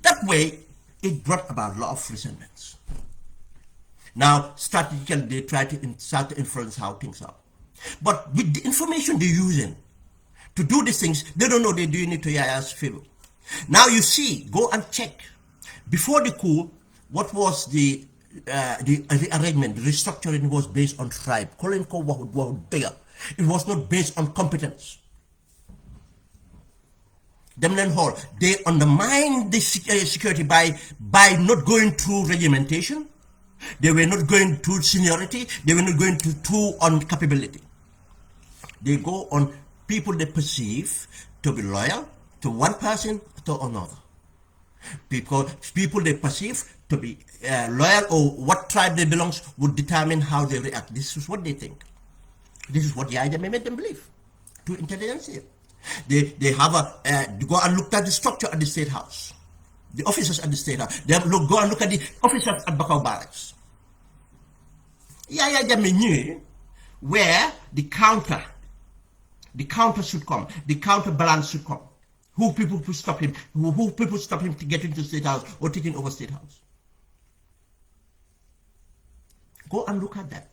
That way, it brought about a lot of resentments. Now, strategically, they try to start to influence how things are. But with the information they're using to do these things, they don't know they're doing it to Yaya's favor. Now you see, go and check. Before the coup, what was the arrangement, the restructuring was based on tribe. It was not based on competence. Demlen Hall, they undermined the security by not going through regimentation. They were not going through seniority. They were not going through on capability. They go on people they perceive to be loyal to one person to another. People they perceive to be loyal or what tribe they belong would determine how they react. This is what they think. This is what Yaya made them believe. To intelligence. They have go and look at the structure at the State House. The officers at the State House. They go and look at the officers at Bakau Barracks. Yaya Jammeh knew where the counter should come, the counterbalance should come. Who people to stop him, who people stop him to get into State House or taking over State House. Go and look at that.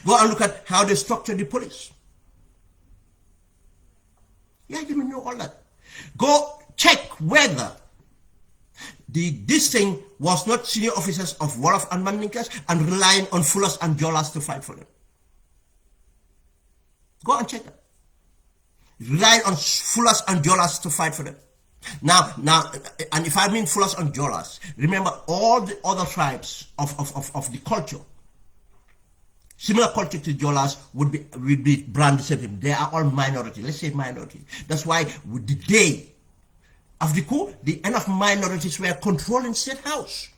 Go and look at how they structure the police. Yeah, you know all that. Go check whether this thing was not senior officers of Wolof and Mandinkas and relying on Fulas and Jolas to fight for them. Go and check that. Relying on Fulas and Jolas to fight for them. Now, and if I mean Fulas and Jolas, remember all the other tribes of the culture, similar culture to Jolas would be brand the same. They are all minority. Let's say minority. That's why with the day of the coup, the enough minorities were controlling State House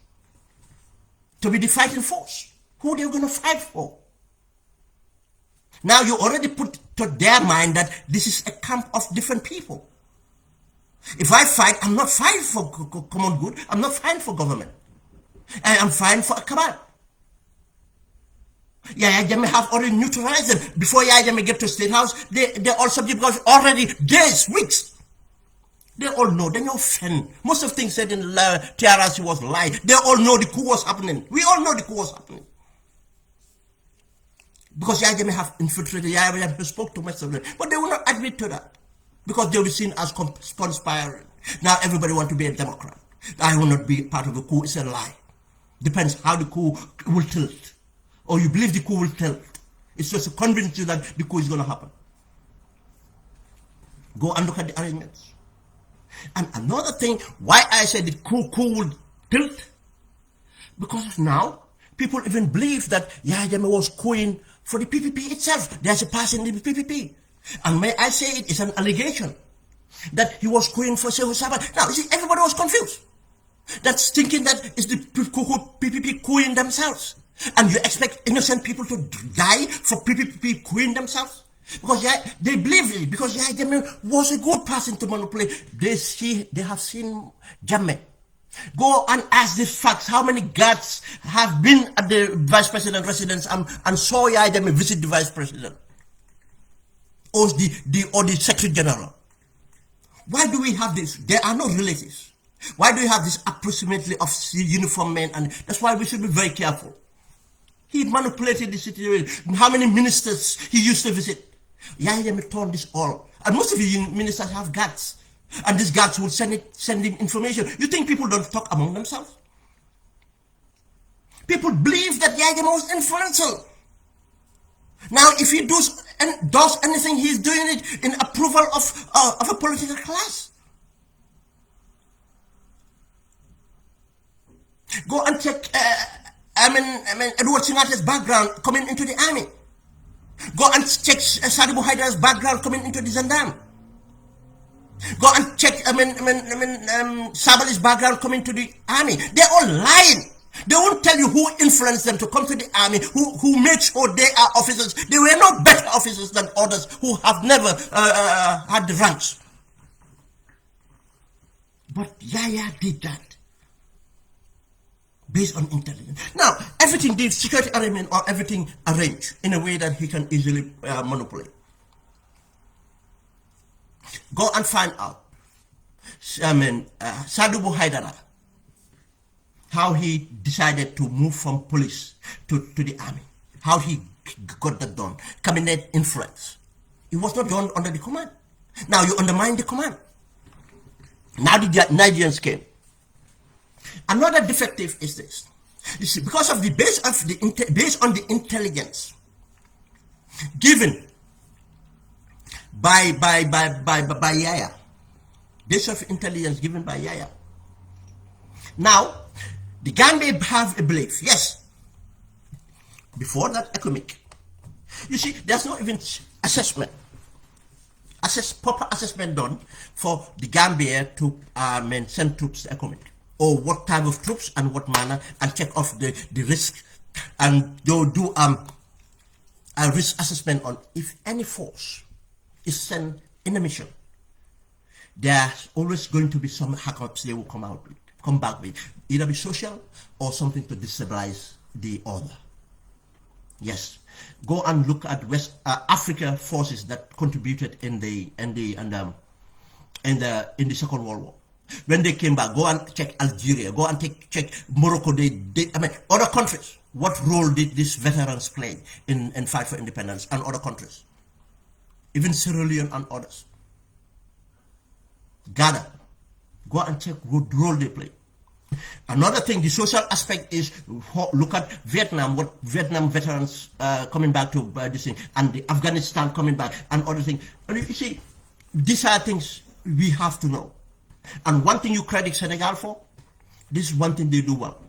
to be the fighting force. Who they were going to fight for? Now you already put to their mind that this is a camp of different people. If I fight, I'm not fighting for common good. I'm not fighting for government. I am fighting for a command. Yaya Jammeh have already neutralized them. Before Yaya Jammeh get to State House, they're all subject because already days, weeks. They all know. They know Fen. Most of things said in TRC was lie. They all know the coup was happening. We all know the coup was happening. Because Yaya Jammeh have infiltrated, Yaya Jammeh spoke to most of them. But they will not admit to that. Because they will be seen as conspiring. Now everybody want to be a Democrat. I will not be part of the coup. It's a lie. Depends how the coup will tilt. Or you believe the coup will tilt. It's just to convince you that the coup is going to happen. Go and look at the arrangements. And another thing, why I said the coup will tilt, because now people even believe that Yaya Jammeh was coughing for the PPP itself. There's a person in the PPP. And may I say it's an allegation that he was coughing for Shehu Sabal. Now, you see, everybody was confused. That's thinking that it's the PPP coughing themselves. And you expect innocent people to die for PPP coughing themselves? Because they believe it, because Yaya Jammeh was a good person to manipulate. They have seen Jammeh. Go and ask the facts. How many guards have been at the vice president residence and saw Yaya Jammeh visit the vice president or the secretary general? Why do we have this? There are no relatives. Why do we have this approximately of uniformed men? And that's why we should be very careful. He manipulated the situation. How many ministers he used to visit? Yaya Jammeh turned this all. And most of the ministers have guards. And these guards will send him information. You think people don't talk among themselves? People believe that Yaya Jammeh was influential. Now, if he does anything, he's doing it in approval of a political class. Go and check, Edward Singhate's background coming into the army. Go and check Sadibu Haidar's background coming into the Zandam. Go and check, Sabali's background coming to the army. They're all lying. They won't tell you who influenced them to come to the army, who made sure they are officers. They were not better officers than others who have never had the ranks. But Yaya did that based on intelligence. Now, everything, the security arrangement or everything arranged in a way that he can easily manipulate. Go and find out, Sadibu Haidara, how he decided to move from police to the army, how he got that done. Cabinet influence. It was not done under the command. Now you undermine the command. Now the Nigerians came. Another defective is this. You see, because of the based on the intelligence given by Yaya, base of intelligence given by Yaya. Now, the Gambia have a belief, yes. Before that economic, you see, there's no even assessment. Proper assessment done for the Gambia to send troops to economic, or what type of troops and what manner, and check off the risk, and they'll do a risk assessment on if any force is sent in a mission. There's always going to be some hiccups they will come back with, either be social or something to destabilize the order. Yes, go and look at West Africa forces that contributed in the Second World War. When they came back, go and check Algeria, go and check Morocco. Other countries. What role did these veterans play in fight for independence, and other countries, even Sierra Leone and others? Ghana, go and check what role they play. Another thing, the social aspect is, look at Vietnam, what Vietnam veterans coming back to this thing, and the Afghanistan coming back, and other things. And you see, these are things we have to know. And one thing you credit Senegal for, this is one thing they do well.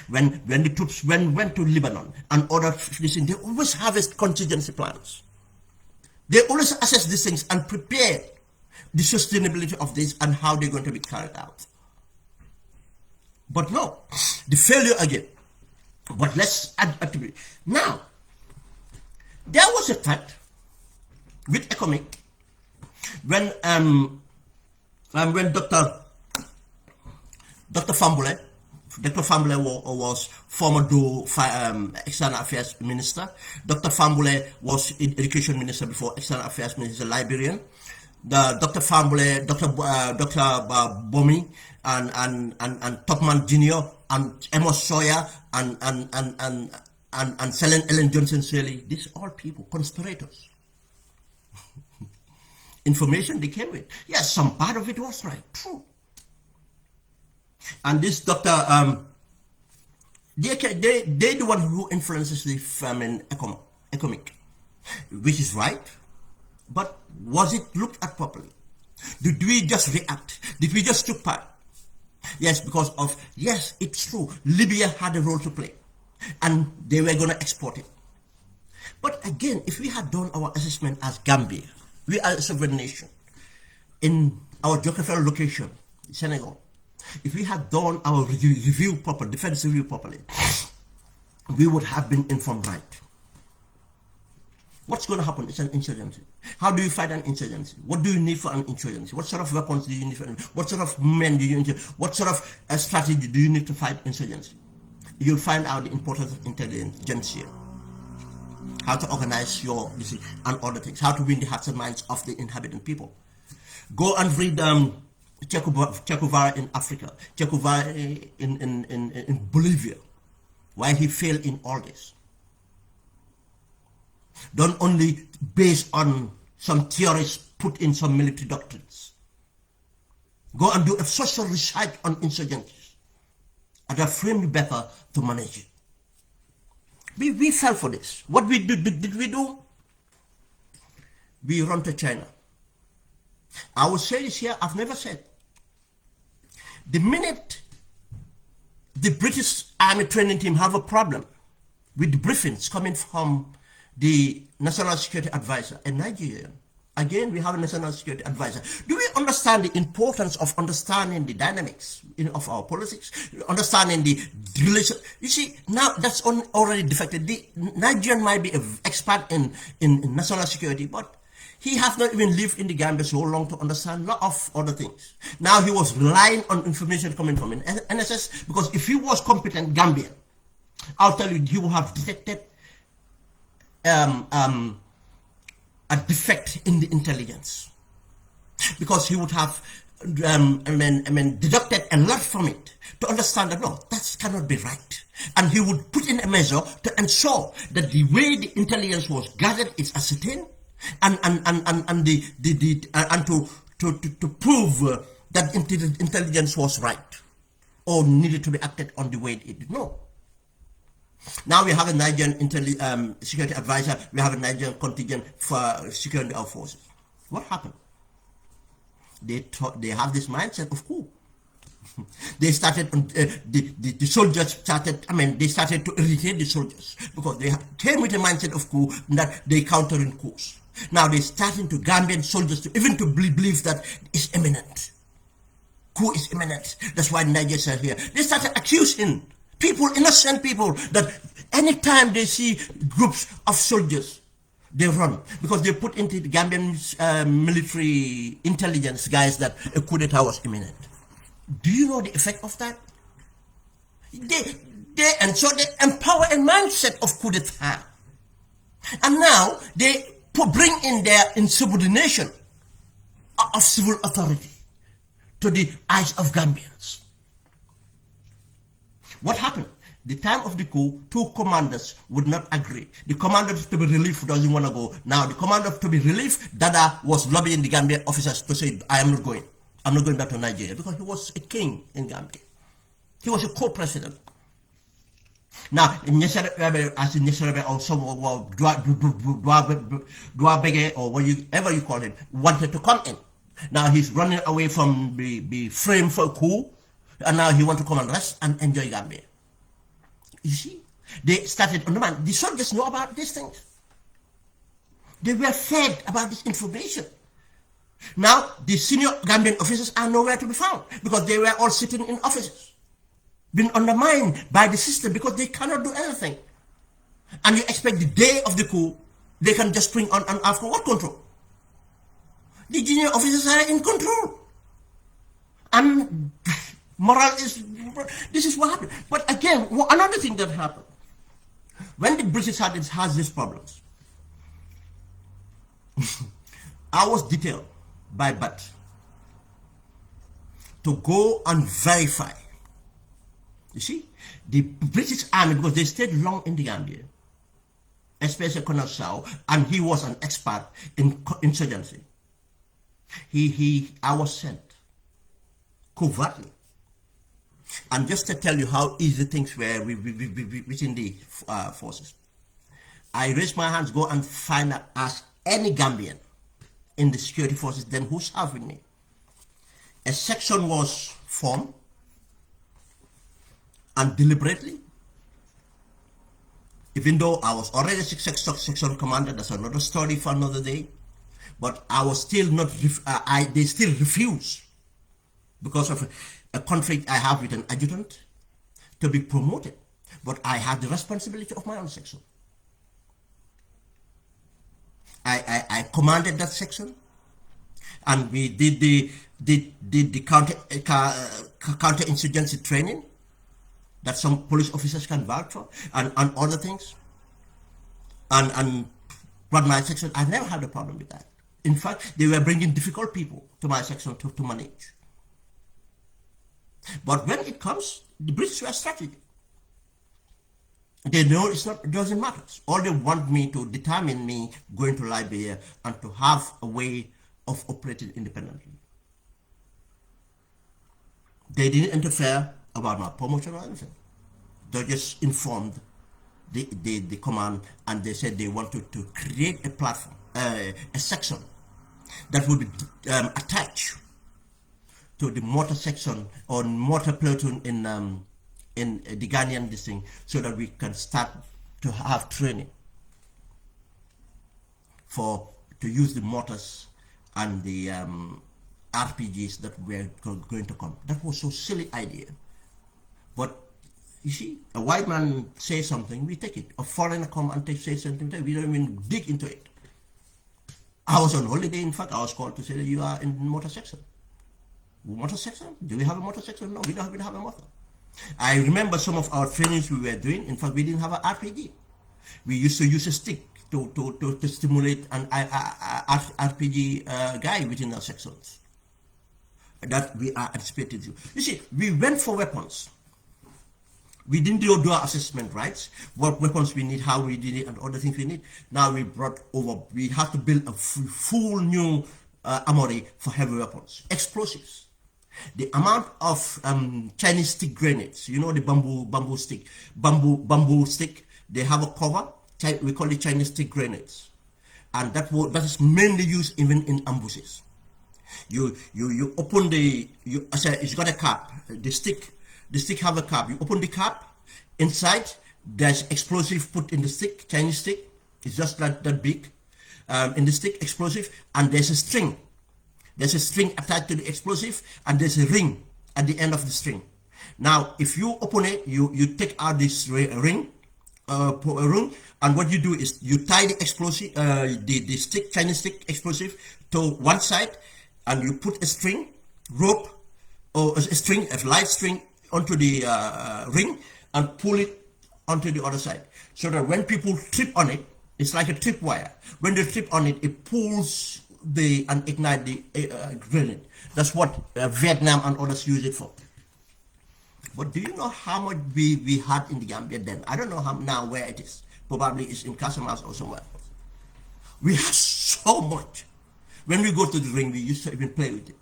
When the troops went to Lebanon and other things, they always have contingency plans. They always assess these things and prepare the sustainability of this and how they're going to be carried out. But no, the failure again. But let's add to it. Now, there was a fact with economic when Dr. Fambule was former External Affairs Minister. Dr. Fambule was Education Minister before External Affairs Minister, Liberian. Dr. Fambule, Dr. Bomi, and Topman Jr. and Amos Sawyer and Ellen Johnson Shirley. These are all people, conspirators. Information they came with. Yes, some part of it was right, true. And this doctor, they the one who influences the economic, which is right. But was it looked at properly? Did we just react? Did we just take part? Yes, because of, yes, it's true, Libya had a role to play, and they were going to export it. But again, if we had done our assessment as Gambia, we are a sovereign nation, in our geographical location, Senegal, if we had done our review properly, defense review properly, we would have been informed right. What's going to happen? It's an insurgency. How do you fight an insurgency? What do you need for an insurgency? What sort of weapons do you need for it? What sort of men do you need? What sort of strategy do you need to fight insurgency? You'll find out the importance of intelligence here. How to organize your and other things. How to win the hearts and minds of the inhabitant people. Go and read Che Guevara in Africa. Che Guevara in Bolivia. Why he failed in all this. Don't only based on some theories put in some military doctrines. Go and do a social research on insurgencies. And that frame you better to manage it. We fell for this. What did we do? We run to China. I will say this here, I've never said. The minute the British Army training team have a problem with the briefings coming from the National Security Advisor in Nigeria. Again, we have a National Security Advisor. Do we understand the importance of understanding the dynamics of our politics, understanding the relation? You see, now that's already defected. The Nigerian might be an expert in national security, but he has not even lived in the Gambia so long to understand a lot of other things. Now he was relying on information coming from NSS, because if he was competent Gambian, I'll tell you, he would have detected a defect in the intelligence, because he would have deducted a lot from it to understand that no, that cannot be right, and he would put in a measure to ensure that the way the intelligence was gathered is ascertained, and to prove that intelligence was right or needed to be acted on the way it did. No. Now we have a Nigerian security advisor, we have a Nigerian contingent for securing our forces. What happened? They have this mindset of coup. They started, the soldiers started, they started to irritate the soldiers, because they came with a mindset of coup that they countering coups. Now they're starting to Gambian soldiers to even to believe that it's imminent. Coup is imminent. That's why Nigerians are here. They started accusing people, innocent people, that anytime they see groups of soldiers, they run, because they put into the Gambian military intelligence guys that a coup d'etat was imminent. Do you know the effect of that? And so they empower a mindset of coup d'etat, and now they bring in their insubordination of civil authority to the eyes of Gambians. What happened? The time of the coup, two commanders would not agree. The commander to be relieved doesn't want to go. Now the commander to be relieved, Dada was lobbying the Gambian officers to say, I am not going. I'm not going back to Nigeria, because he was a king in Gambia. He was a co-president. Now, as in Nyesere or some Dwabege or whatever you call him, wanted to come in. Now he's running away from the frame for a coup, and now he wants to come and rest and enjoy Gambia. You see, they started on demand. The soldiers know about these things. They were fed about this information. Now, the senior Gambian officers are nowhere to be found, because they were all sitting in offices, being undermined by the system, because they cannot do anything. And you expect the day of the coup, they can just spring on and after what control? The junior officers are in control. And morale is, this is what happened. But again, another thing that happened, when the British has these problems, I was detailed by BAT to go and verify. You see, the British Army, because they stayed long in the Gambia, especially Colonel Shaw, and he was an expert in insurgency. I was sent covertly. And just to tell you how easy things were within the forces, I raised my hands, go and find out, ask any Gambian in the security forces then who's having me. A section was formed, and deliberately, even though I was already a section commander, that's another story for another day, but I was still not, they still refused, because of a conflict I have with an adjutant, to be promoted. But I had the responsibility of my own section. I commanded that section, and we did the counter-insurgency training that some police officers can vouch for, and other things. And run my section, I never had a problem with that. In fact, they were bringing difficult people to my section to manage. But when it comes, the British were strategic. They know it doesn't matter. All they want me to determine me going to Liberia and to have a way of operating independently. They didn't interfere about my promotion or anything. They just informed the command, and they said they wanted to create a platform, a section that would be attached to the motor section or motor platoon in in the Ghanaian this thing, so that we can start to have training to use the mortars and the RPGs that were going to come. That was so silly idea. But you see, a white man says something, we take it. A foreigner come and say something, we don't even dig into it. I was on holiday, in fact, I was called to say that you are in motor section. Motor section? Do we have a motor section? No, we don't have a motor. I remember some of our trainings we were doing, in fact, we didn't have an RPG. We used to use a stick to stimulate an RPG guy within our sections. That we are anticipated to. You see, we went for weapons. We didn't do our assessment, right? What weapons we need, how we did it, and other things we need. Now we have to build a full new armory for heavy weapons. Explosives. The amount of Chinese stick grenades, you know, the bamboo stick, they have a cover, we call it Chinese stick grenades. And that is mainly used even in ambushes. You open it's got a cap, the stick have a cap. You open the cap, inside there's explosive put in the stick, Chinese stick. It's just that big. In the stick, explosive, and there's a string. There's a string attached to the explosive, and there's a ring at the end of the string. Now, if you open it, you take out this ring, and what you do is you tie the explosive, the stick, Chinese stick explosive, to one side, and you put a string, rope, or a light string onto the ring, and pull it onto the other side, so that when people trip on it, it's like a trip wire. When they trip on it, it pulls and ignite the grenade. That's what Vietnam and others use it for. But do you know how much we had in the Gambia then? I don't know now where it is. Probably it's in Casamance or somewhere. We had so much. When we go to the ring, we used to even play with it.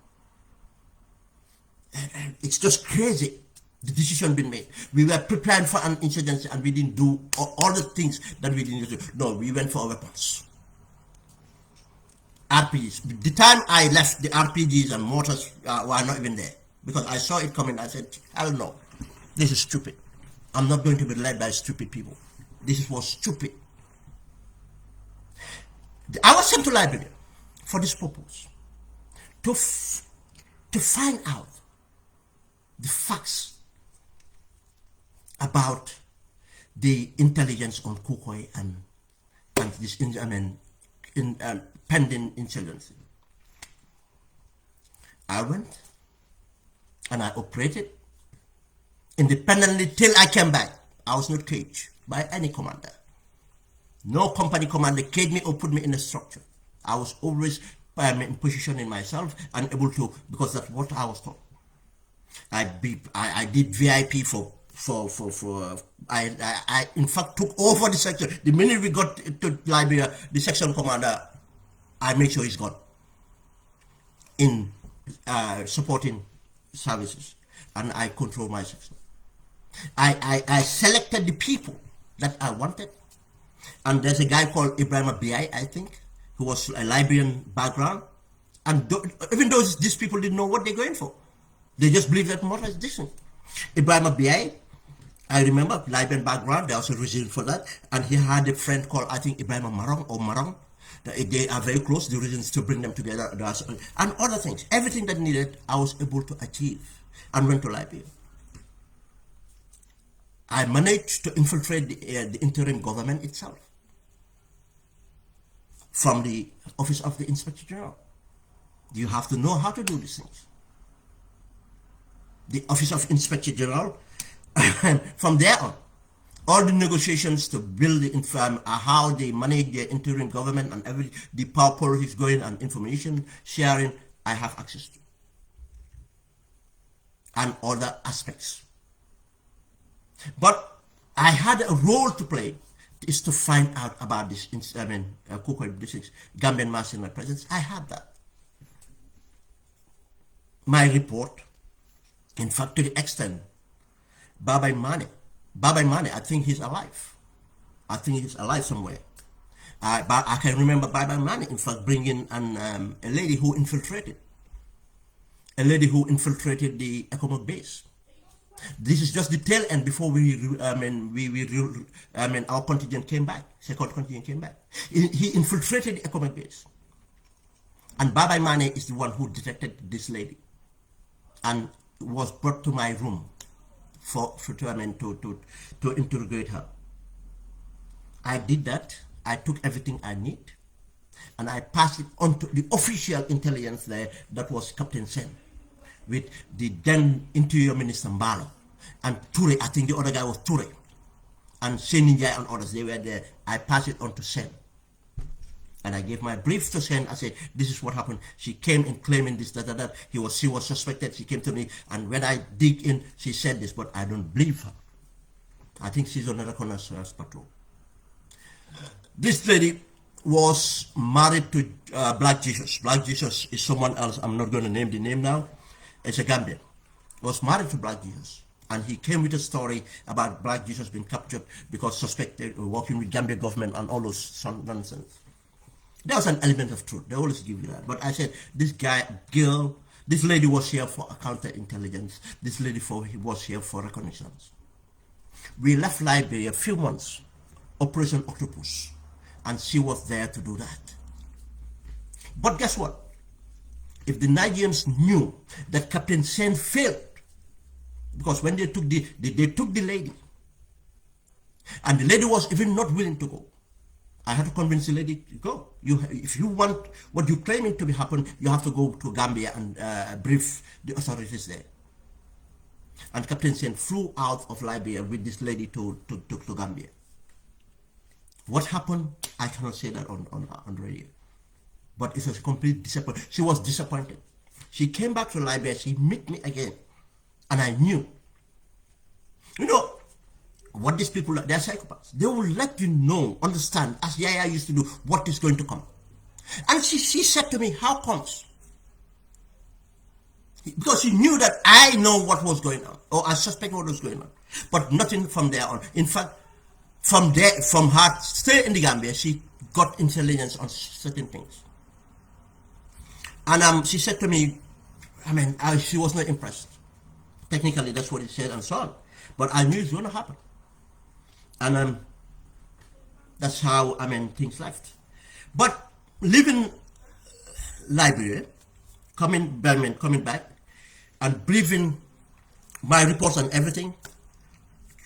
And it's just crazy, the decision being made. We were preparing for an insurgency, and we didn't do all the things that we didn't do. No, we went for weapons. RPGs. The time I left, the RPGs and mortars were not even there. Because I saw it coming, I said, hell no, this is stupid. I'm not going to be led by stupid people. This was stupid. I was sent to Liberia for this purpose, to find out the facts about the intelligence on Kukoi and this pending insurgency. I went and I operated independently till I came back. I was not caged by any commander. No company commander caged me or put me in a structure. I was always in positioning myself and able to, because that's what I was taught. I did VIP I in fact took over the section. The minute we got to Liberia, the section commander, I made sure he's gone in supporting services, and I control my section. I selected the people that I wanted, and there's a guy called Ibrahim B.I., I think, who was a Liberian background, and even though these people didn't know what they're going for, they just believe that Mota is different. Ibrahim B.I., I remember, Liberian background, there was a reason for that, and he had a friend called, I think, Ibrahim Marong. They are very close, the reasons to bring them together, and other things. Everything that needed, I was able to achieve, and went to Liberia. I managed to infiltrate the interim government itself from the office of the Inspector General. You have to know how to do these things. The office of Inspector General, from there on, all the negotiations to build the how they manage their interim government and the power politics going and information sharing, I have access to, and other aspects. But I had a role to play, is to find out about this, Kukoi districts, Gambian mass in my presence. I had that. My report, in fact, to the extent, Babai Mane, I think he's alive. I think he's alive somewhere. But I can remember Babai Mane, in fact, bringing a lady who infiltrated the Economic base. This is just the tail end before our contingent came back, second contingent came back. He infiltrated the economic base. And Baba Mane is the one who detected this lady and was brought to my room to interrogate her. I did that. I took everything I need and I passed it on to the official intelligence there, that was Captain Sen, with the then Interior Minister Mbalo and Ture. I think the other guy was Ture, and Seninjai and others, they were there. I passed it on to Sen. And I gave my brief to Sen. I said, this is what happened. She came in claiming this, that. She was suspected. She came to me, and when I dig in, she said this, but I don't believe her. I think she's on a reconnaissance patrol. This lady was married to Black Jesus. Black Jesus is someone else. I'm not going to name the name now. It's a Gambian. Was married to Black Jesus. And he came with a story about Black Jesus being captured because suspected working with Gambia government and all those nonsense. There was an element of truth. They always give you that. But I said, this lady was here for counterintelligence. This lady was here for reconnaissance. We left Liberia a few months, Operation Octopus, and she was there to do that. But guess what? If the Nigerians knew that Captain Sen failed, because when they took the lady, and the lady was even not willing to go, I had to convince the lady to go. If you want what you're claiming to be happen, you have to go to Gambia and brief the authorities there. And Captain Sen flew out of Liberia with this lady to Gambia. What happened? I cannot say that on radio. But it was complete disappointment. She was disappointed. She came back to Liberia. She met me again. And I knew. You know, what these people are, they're psychopaths. They will let you know, understand, as Yaya used to do, what is going to come. And she said to me, how comes? Because she knew that I know what was going on, or I suspect what was going on. But nothing from there on. In fact, from her stay in the Gambia, she got intelligence on certain things. And she said to me, she was not impressed. Technically, that's what it said and so on. But I knew it's going to happen. And that's how, things left. But leaving Liberia, coming back, and briefing my reports and everything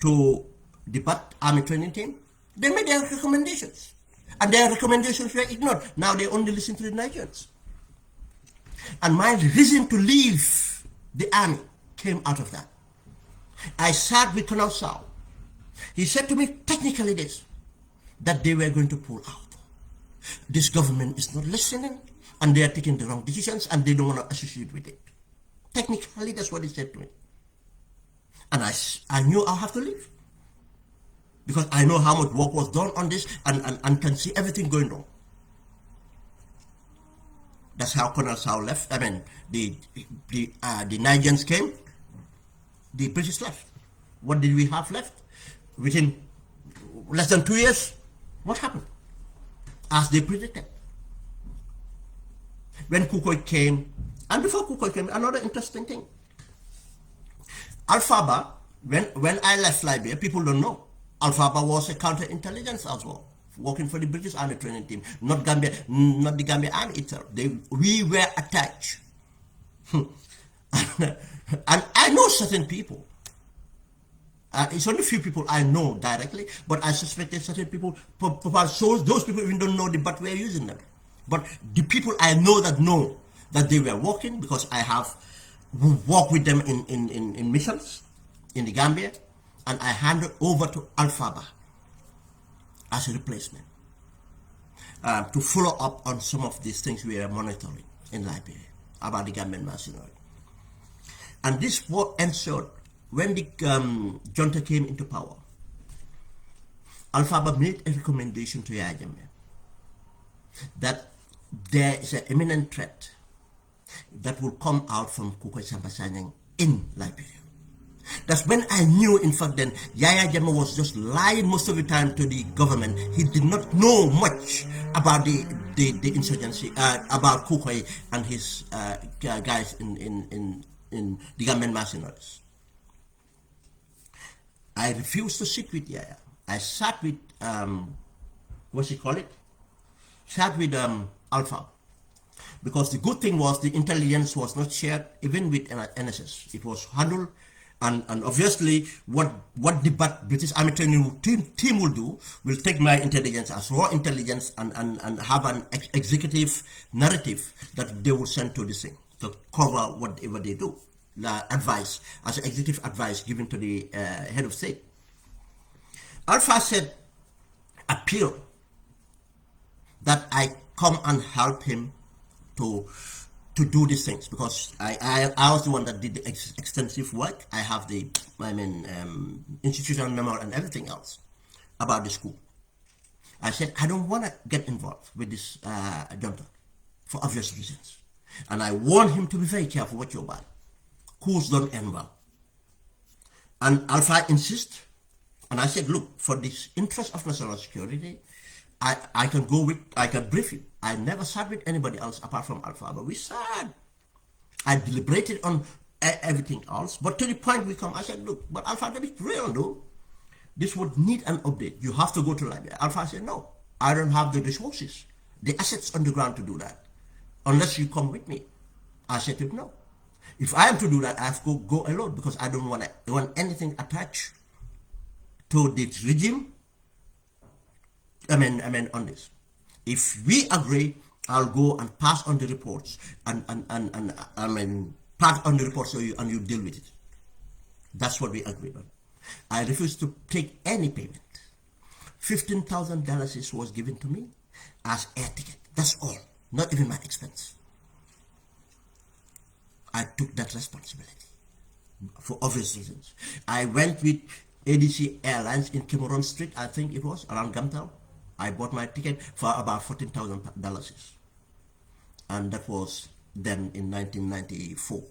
to the Bat Army Training Team, they made their recommendations. And their recommendations were ignored. Now they only listen to the Nigerians. And my reason to leave the army came out of that. I sat with Colonel Sao. He said to me, technically this, that they were going to pull out. This government is not listening, and they are taking the wrong decisions, and they don't want to associate with it. Technically, that's what he said to me. And I knew I'll have to leave. Because I know how much work was done on this, and can see everything going on. That's how Colonel Sao left. The Nigerians came, the British left. What did we have left? Within less than 2 years, what happened? As they predicted. When Kukoi came, and before Kukoi came, another interesting thing. Alphaba, when I left Liberia, people don't know. Alphaba was a counterintelligence as well, working for the British Army Training Team, not the Gambia Army itself. We were attached. And I know certain people. It's only few people I know directly, but I suspected certain people, so those people even don't know but we're using them. But the people I know that they were working, because I have worked with them in missions in the Gambia, and I handed over to Alphaba as a replacement to follow up on some of these things we are monitoring in Liberia about the Gambian mercenary. And this war ensured when the junta came into power, Alphaba made a recommendation to Yaya Jammeh that there is an imminent threat that will come out from Kukoi Sambasanyang in Liberia. That's when I knew, in fact, then Yaya Jammeh was just lying most of the time to the government. He did not know much about the insurgency, about Kukoi and his guys in the Gambian mercenaries. I refused to sit with Yaya. I sat with, what's he call it? Sat with Alpha. Because the good thing was the intelligence was not shared even with NSS. It was handled, and obviously what the British Army training team will do will take my intelligence as raw intelligence and have an executive narrative that they will send to this thing to cover whatever they do. The advice, as executive advice given to the head of state. Alpha said, appeal that I come and help him to do these things, because I was the one that did the extensive work. I have the institutional memo and everything else about the school. I said I don't want to get involved with this junta for obvious reasons, and I warned him to be very careful what you're about. Coups don't end well. And Alpha insists, and I said, look, for the interest of national security, I can go with, I can brief you. I never sat with anybody else apart from Alpha, but we sat. I deliberated on everything else, but to the point we come, I said, look, but Alpha, to be real though, this would need an update. You have to go to Liberia. Alpha said, no, I don't have the resources, the assets on the ground to do that, unless you come with me. I said to him, no. If I am to do that, I have to go alone, because I don't want anything attached to this regime. On this. If we agree, I'll go and pass on the reports and pass on the reports so you deal with it. That's what we agreed on. I refused to take any payment. $15,000 was given to me as air ticket. That's all. Not even my expense. I took that responsibility for obvious reasons. I went with ADC Airlines in Cameron Street, I think it was, around Gamtown. I bought my ticket for about $14,000, and that was then in 1994,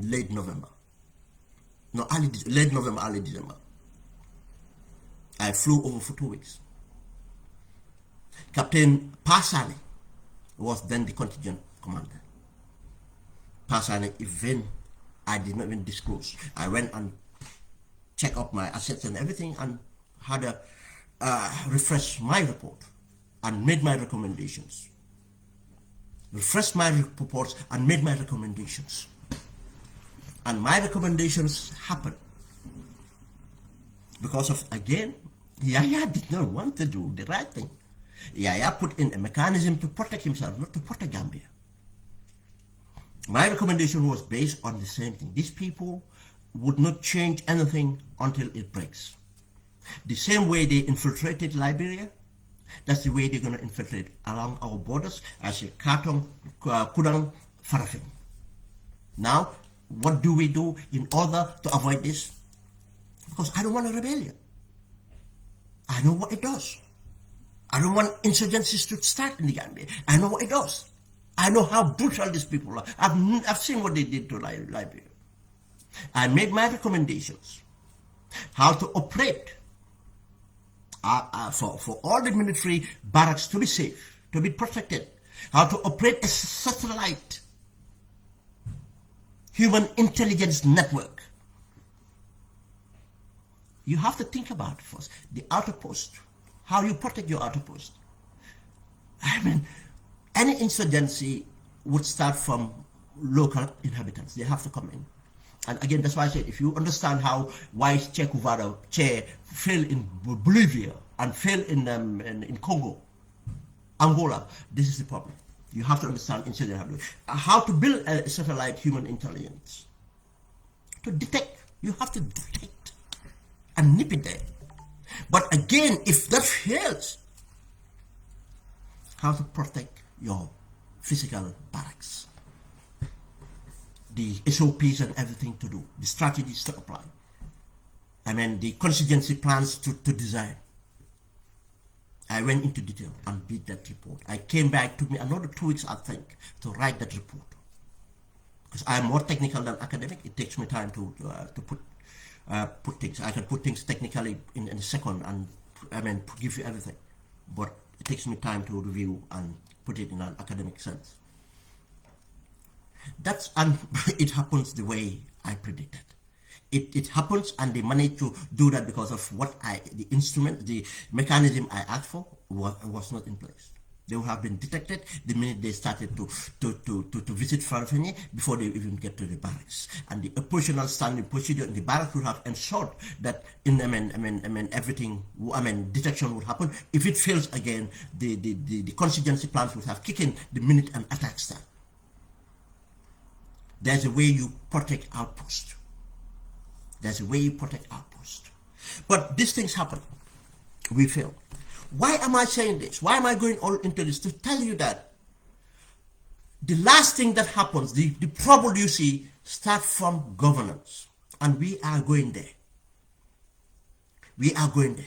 late November, early December. I flew over for 2 weeks. Captain Pasani was then the contingent commander. Pasani, even I did not even disclose. I went and check up my assets and everything, and had a refresh my report and made my recommendations. Refreshed my reports and made my recommendations. And my recommendations happened because of, again, Yaya did not want to do the right thing. Yaya put in a mechanism to protect himself, not to protect Gambia. My recommendation was based on the same thing. These people would not change anything until it breaks. The same way they infiltrated Liberia, that's the way they're going to infiltrate along our borders as a Katong, Kudang, Farafin. Now, what do we do in order to avoid this? Because I don't want a rebellion. I know what it does. I don't want insurgencies to start in the Gambia. I know what it does. I know how brutal these people are. I've seen what they did to Liberia. I made my recommendations how to operate for all the military barracks to be safe, to be protected, how to operate a satellite human intelligence network. You have to think about first the outer post, how you protect your outer post. I mean, any insurgency would start from local inhabitants. They have to come in. And again, that's why I said, if you understand why Che Guevara failed in Bolivia and failed in Congo, Angola, this is the problem. You have to understand how to build a satellite human intelligence. To detect, you have to detect and nip it there. But again, if that fails, how to protect your physical barracks. The SOPs and everything to do, the strategies to apply, the contingency plans to design. I went into detail and did that report. I came back, it took me another 2 weeks, I think, to write that report. Because I am more technical than academic, it takes me time to put things. I can put things technically in a second and give you everything. But it takes me time to review and put it in an academic sense. And it happens the way I predicted. It happens, and they managed to do that because of the instrument, the mechanism I asked for was not in place. They would have been detected the minute they started to visit Farafenni before they even get to the barracks. And the operational standing procedure in the barracks would have ensured that detection would happen. If it fails again, the contingency plans would have kicked in the minute an attack starts. There's a way you protect outposts. There's a way you protect outposts. But these things happen. We fail. Why am I saying this? Why am I going all into this? To tell you that the last thing that happens, the trouble you see, starts from governance. And we are going there. We are going there.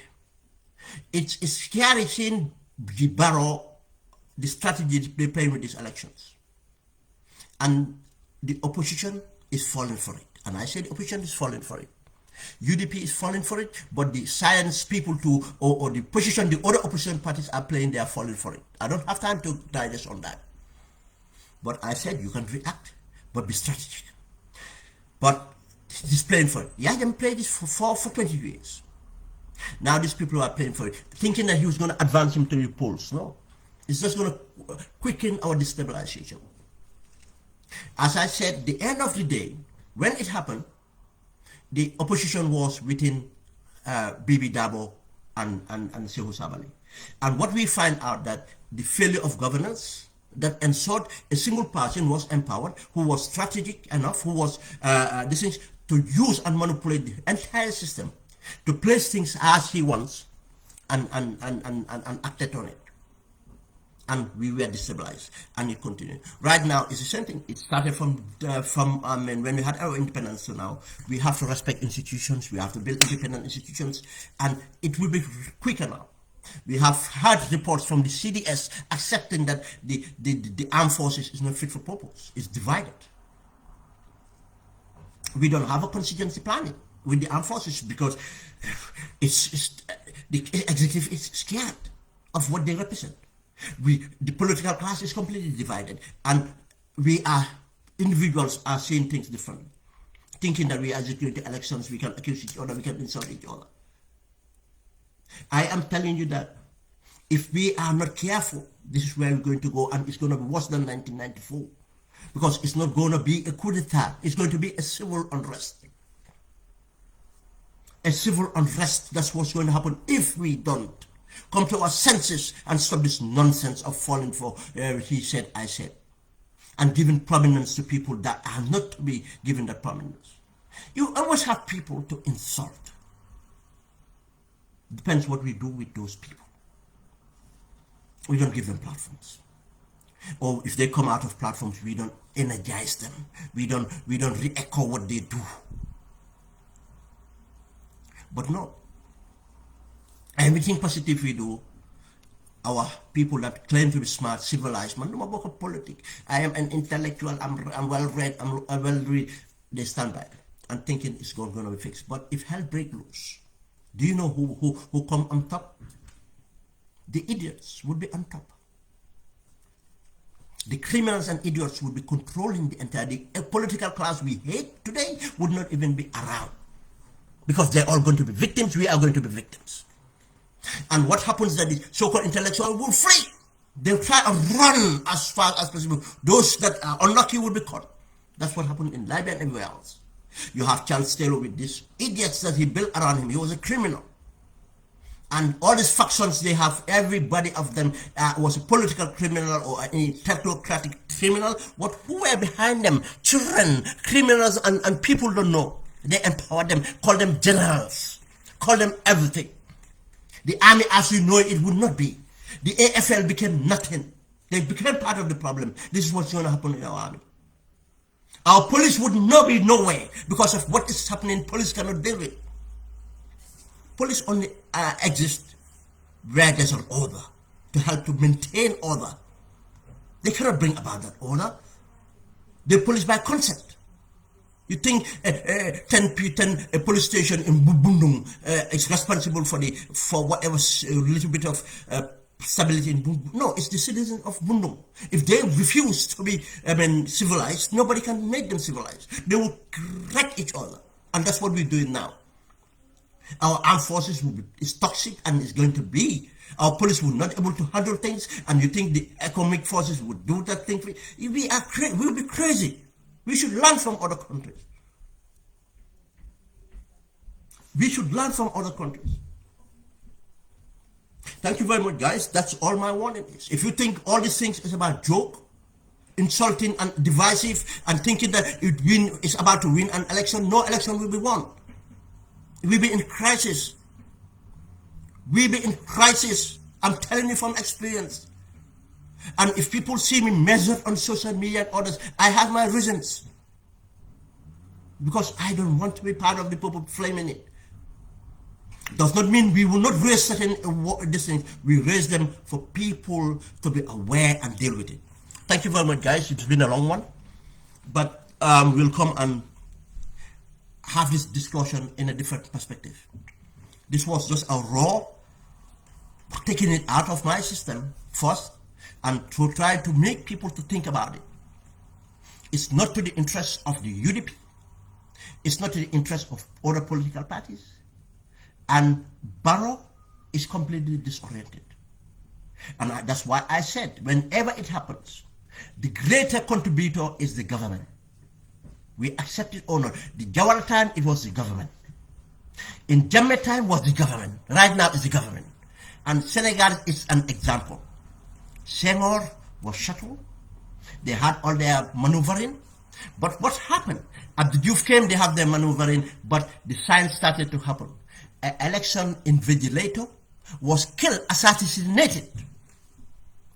It's scary seeing the Barrow, the strategy they're playing with these elections. And the opposition is falling for it. And I say the opposition is falling for it. UDP is falling for it, but the science people too, or the position the other opposition parties are playing, they are falling for it. I don't have time to digest on that. But I said you can react, but be strategic. But he's playing for it. Yeah, them played this for 20 years. Now these people are playing for it, thinking that he was going to advance him to the polls. No. It's just going to quicken our destabilization. As I said, the end of the day, when it happened, the opposition was within Bibi Dabo and Sehu Sabali. And what we find out that the failure of governance that ensured a single person was empowered, who was strategic enough, who was to use and manipulate the entire system, to place things as he wants, and acted on it. And we were destabilized, and it continued. Right now, it's the same thing. It started from when we had our independence to now. We have to respect institutions. We have to build independent institutions, and it will be quicker now. We have heard reports from the CDS accepting that the armed forces is not fit for purpose. It's divided. We don't have a contingency planning with the armed forces because the executive is scared of what they represent. The political class is completely divided, and individuals are seeing things differently, thinking that we are executing elections, we can accuse each other, we can insult each other. I am telling you that if we are not careful, this is where we're going to go, and it's going to be worse than 1994, because it's not going to be a coup d'etat, it's going to be a civil unrest. A civil unrest, that's what's going to happen if we don't come to our senses and stop this nonsense of falling for he said, I said, and giving prominence to people that are not to be given that prominence. You always have people to insult. Depends what we do with those people. We don't give them platforms. Or if they come out of platforms, we don't energize them. We don't re-echo what they do. But no. Everything positive we do, our people that claim to be smart, civilized, man, no matter politics. I am an intellectual, I'm well read, I'm well read. They stand by and thinking it's going to be fixed. But if hell break loose, do you know who come on top? The idiots would be on top. The criminals and idiots would be controlling the entire political class we hate today would not even be around. Because they're all going to be victims, we are going to be victims. And what happens is that the so-called intellectual will flee. They'll try and run as fast as possible. Those that are unlucky will be caught. That's what happened in Libya and everywhere else. You have Charles Taylor with these idiots that he built around him. He was a criminal. And all these factions they have, everybody of them was a political criminal or a technocratic criminal. But who were behind them? Children, criminals, and people don't know. They empower them, call them generals, call them everything. The army as we know it would not be. The AFL became nothing. They became part of the problem. This is what's going to happen in our army. Our police would not be nowhere because of what is happening. Police cannot deal with. Police only exist where there's an order to help to maintain order. They cannot bring about that order. They're police by consent. You think 10 a police station in Bundung is responsible for whatever little bit of stability in Bundung. No, it's the citizens of Bundung. If they refuse to be, civilized, nobody can make them civilized. They will wreck each other. And that's what we're doing now. Our armed forces is toxic and is going to be. Our police will not able to handle things, and you think the economic forces would do that thing? We'll be crazy. We should learn from other countries. We should learn from other countries. Thank you very much, guys. That's all my warning is. If you think all these things is about joke, insulting and divisive, and thinking that it's about to win an election, no election will be won. We'll be in crisis. We'll be in crisis. I'm telling you from experience. And if people see me measured on social media and others, I have my reasons. Because I don't want to be part of the people flaming it. Does not mean we will not raise certain these things. We raise them for people to be aware and deal with it. Thank you very much, guys. It's been a long one. But we'll come and have this discussion in a different perspective. This was just a raw, taking it out of my system first, and to try to make people to think about it. It's not to the interest of the UDP. It's not to the interest of other political parties. And Barrow is completely disoriented. And that's why I said, whenever it happens, the greater contributor is the government. We accept it or not. The Jawara time, it was the government. In Jammeh time, was the government. Right now, it's the government. And Senegal is an example. Senghor was shuttled. They had all their maneuvering. But what happened? Abdou Diouf came, they have their maneuvering, but the signs started to happen. An election invigilator was killed, assassinated.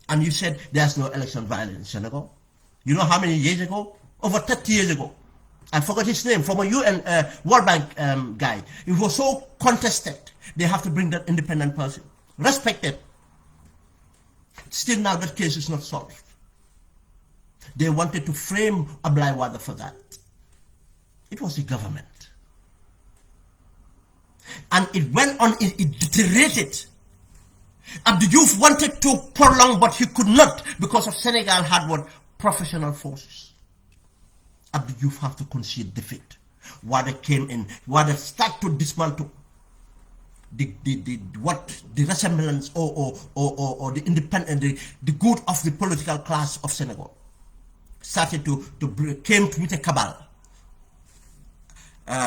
And you said there's no election violence in Senegal. You know how many years ago? Over 30 years ago. I forgot his name, from a UN World Bank guy. It was so contested. They have to bring that independent person. Respected. Still now that case is not solved. They wanted to frame Ablaye Wade for that. It was the government. And it went on, it deteriorated. Abdou Diouf wanted to prolong, but he could not because of Senegal had what? Professional forces. Abdou Diouf have to concede defeat. Wade came in, Wade started to dismantle the resemblance or the independent, the good of the political class of Senegal. Started came with a cabal.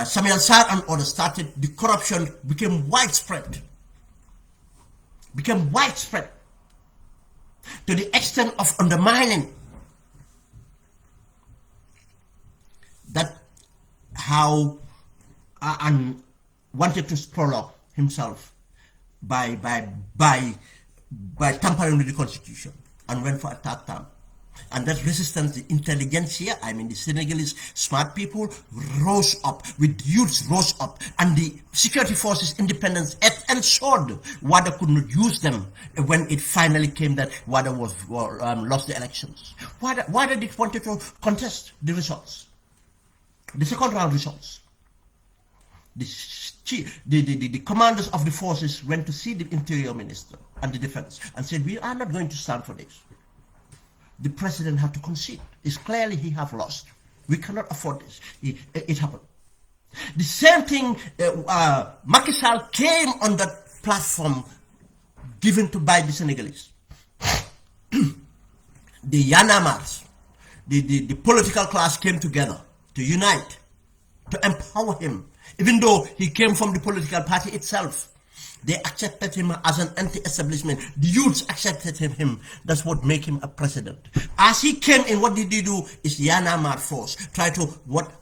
Samuel Sarr and others started, the corruption became widespread. To the extent of undermining that how and wanted to prolong himself by tampering with the constitution and went for a third term. And that resistance, the intelligentsia, I mean the Senegalese smart people, rose up, with youths rose up, and the security forces, independence, ensured Wade could not use them when it finally came that Wade lost the elections. Wade did wanted to contest the results, the second round results. The commanders of the forces went to see the interior minister and the defense and said, we are not going to stand for this. The president had to concede. It's clearly he have lost. We cannot afford this. It happened. The same thing, Macky Sall came on that platform given to by the Senegalese. The Yanamars, the political class came together to unite, to empower him. Even though he came from the political party itself, they accepted him as an anti-establishment. The youths accepted him. That's what made him a president. As he came in, what did he do? Is Yanamar force. Try to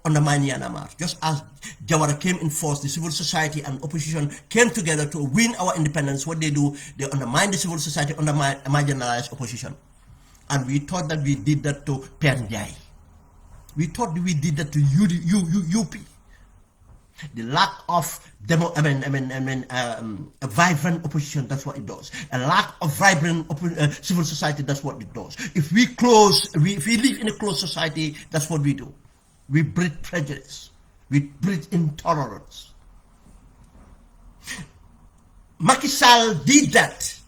undermine Yanamar. Just as Jawara came in force, the civil society and opposition came together to win our independence. What they do? They undermine the civil society, undermine marginalized opposition. And we thought that we did that to Pernjai. We thought we did that to UP. The lack of a vibrant opposition, that's what it does. A lack of vibrant civil society, that's what it does. If we live in a closed society, that's what we do. We breed prejudice. We breed intolerance. Macky Sall did that.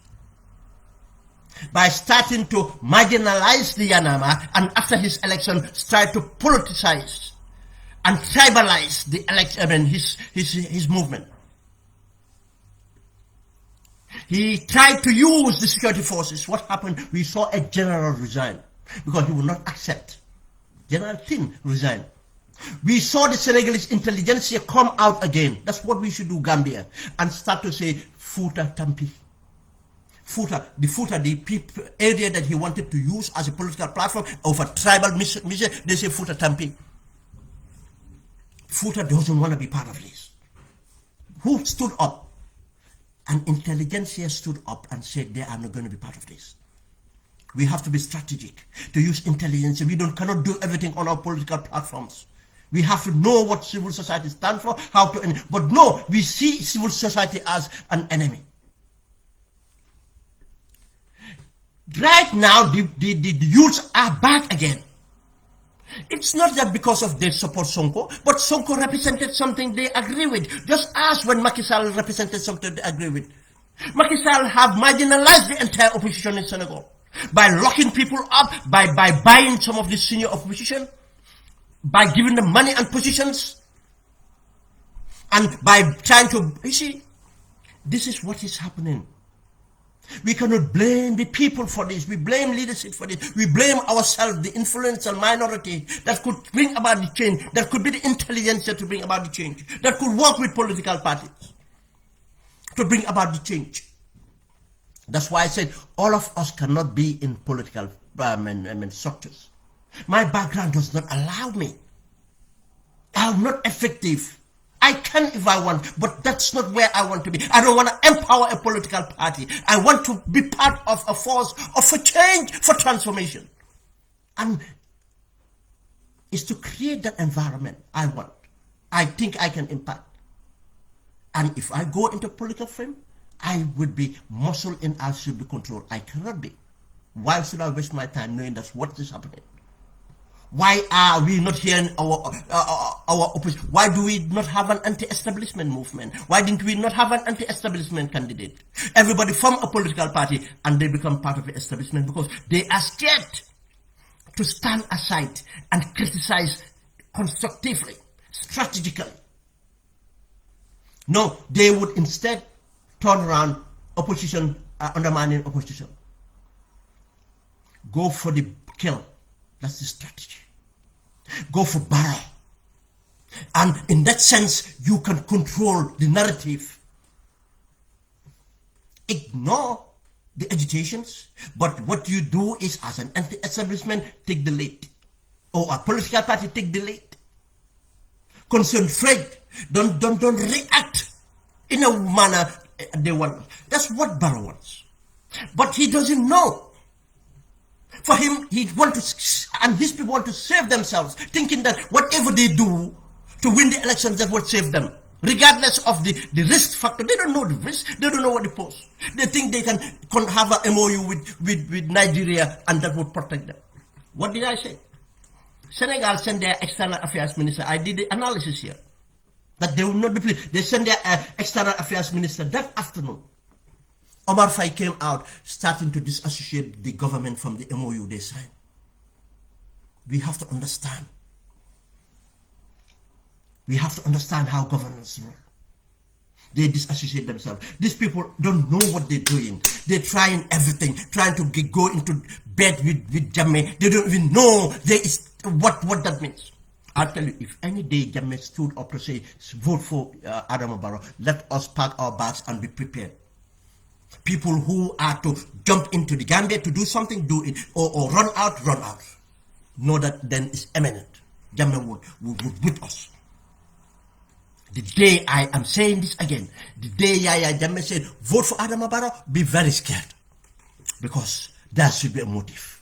by starting to marginalize the Yanama, and after his election tried to politicize and tribalize the election, his movement. He tried to use the security forces. What happened? We saw a general resign because he would not accept. General Tin resigned. We saw the Senegalese intelligentsia come out again. That's what we should do, Gambia, and start to say Futa Tampi. Futa, the area that he wanted to use as a political platform of a tribal mission, they say Futa Tampi. Futa doesn't want to be part of this. Who stood up? And intelligentsia stood up and said they are not going to be part of this. We have to be strategic to use intelligence. We cannot do everything on our political platforms. We have to know what civil society stands for, how to. But no, we see civil society as an enemy. Right now, the youths are back again. It's not that because of they support Sonko, but Sonko represented something they agree with. Just as when Macky Sall represented something they agree with. Macky Sall have marginalized the entire opposition in Senegal by locking people up, by buying some of the senior opposition, by giving them money and positions, and by trying to, you see, this is what is happening. We cannot blame the people for this. We blame leadership for this. We blame ourselves, the influential minority that could bring about the change, that could be the intelligentsia to bring about the change, that could work with political parties to bring about the change. That's why I said all of us cannot be in political structures. My background does not allow me. I'm not effective. I can if I want, but that's not where I want to be. I don't want to empower a political party. I want to be part of a force of a change, for transformation. And it's to create that environment I want. I think I can impact. And if I go into political frame, I would be muscle in, I should be controlled. I cannot be. Why should I waste my time knowing that's what is happening? Why are we not hearing our opposition? Why do we not have an anti-establishment movement? Why didn't we not have an anti-establishment candidate? Everybody from a political party and they become part of the establishment because they are scared to stand aside and criticize constructively, strategically. No, they would instead turn around opposition, undermining opposition. Go for the kill. That's the strategy. Go for barrel. And in that sense, you can control the narrative. Ignore the agitations, but what you do is, as an anti-establishment, take the lead. Or a political party, take the lead. Concentrate. Don't react in a manner they want. That's what Barrow wants. But he doesn't know. For him, he wants to, and his people want to save themselves, thinking that whatever they do to win the elections, that would save them. Regardless of the risk factor. They don't know the risk. They don't know what they pose. They think they can have a MOU with Nigeria and that would protect them. What did I say? Senegal sent their external affairs minister. I did the analysis here. That they will not be pleased. They sent their external affairs minister that afternoon. Omar Faye came out starting to disassociate the government from the MOU they signed. We have to understand. We have to understand how governments run. They disassociate themselves. These people don't know what they're doing. They're trying everything, trying to go into bed with Jammeh. They don't even know there is what that means. I'll tell you, if any day Jammeh stood up to say, vote for Adama Barrow, let us pack our bags and be prepared. People who are to jump into the Gambia to do something, do it. Or run out. Know that then is imminent. Jammeh would with us. The day I am saying this again, the day Yaya Jammeh said, vote for Adama Barrow, be very scared. Because there should be a motive.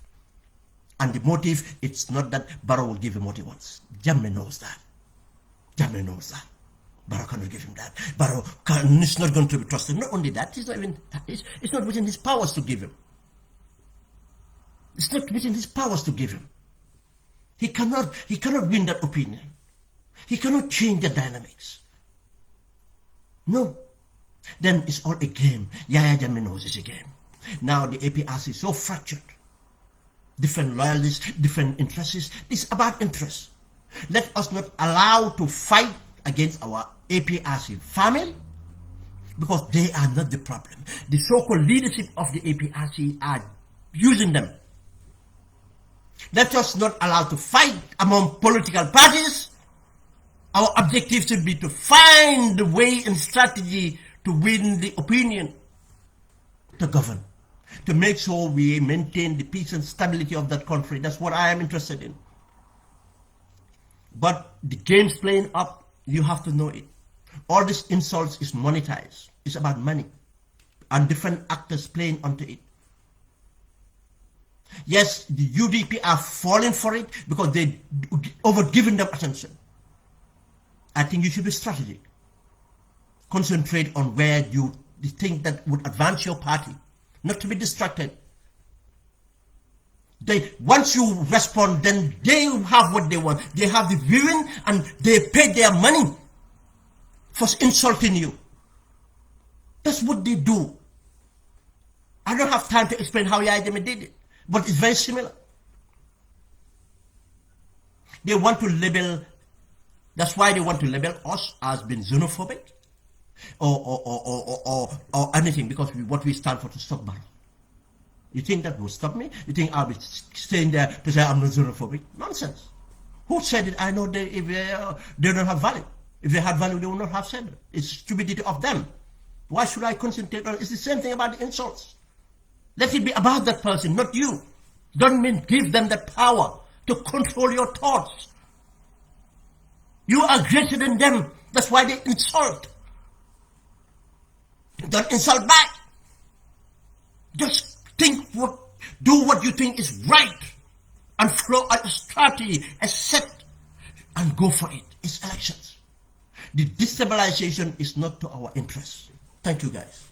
And the motive, it's not that Barrow will give him what he wants. Jammeh knows that. Jammeh knows that. Barrow cannot give him that. Barrow is not going to be trusted. Not only that, it's not within his powers to give him. It's not within his powers to give him. He cannot win that opinion. He cannot change the dynamics. No. Then it's all a game. Yaya Jammeh knows it's a game. Now the APRC is so fractured. Different loyalities, different interests. It's about interests. Let us not allow to fight against our APRC family, because they are not the problem. The so-called leadership of the APRC are using them. Let us not allow to fight among political parties. Our objective should be to find the way and strategy to win the opinion, to govern, to make sure we maintain the peace and stability of that country. That's what I am interested in. But the game's playing up, you have to know it. All these insults is monetized. It's about money. And different actors playing onto it. Yes, the UDP are falling for it because they over-given them attention. I think you should be strategic. Concentrate on where you think that would advance your party, not to be distracted. Once you respond, then they have what they want. They have the viewing and they pay their money for insulting you. That's what they do. I don't have time to explain how Yaya Jammeh did it, but it's very similar. They want to label, that's why they want to label us as being xenophobic or anything, because what we stand for to stop violence. You think that will stop me? You think I'll be staying there to say I'm not xenophobic? Nonsense. Who said it? I know they don't have value. If they had value, they would not have said it. It's stupidity of them. Why should I concentrate on it? It's the same thing about the insults. Let it be about that person, not you. Don't mean give them the power to control your thoughts. You are greater than them. That's why they insult. Don't insult back. Just do what you think is right, and follow a strategy, a set, and go for it. It's elections. The destabilization is not to our interest. Thank you, guys.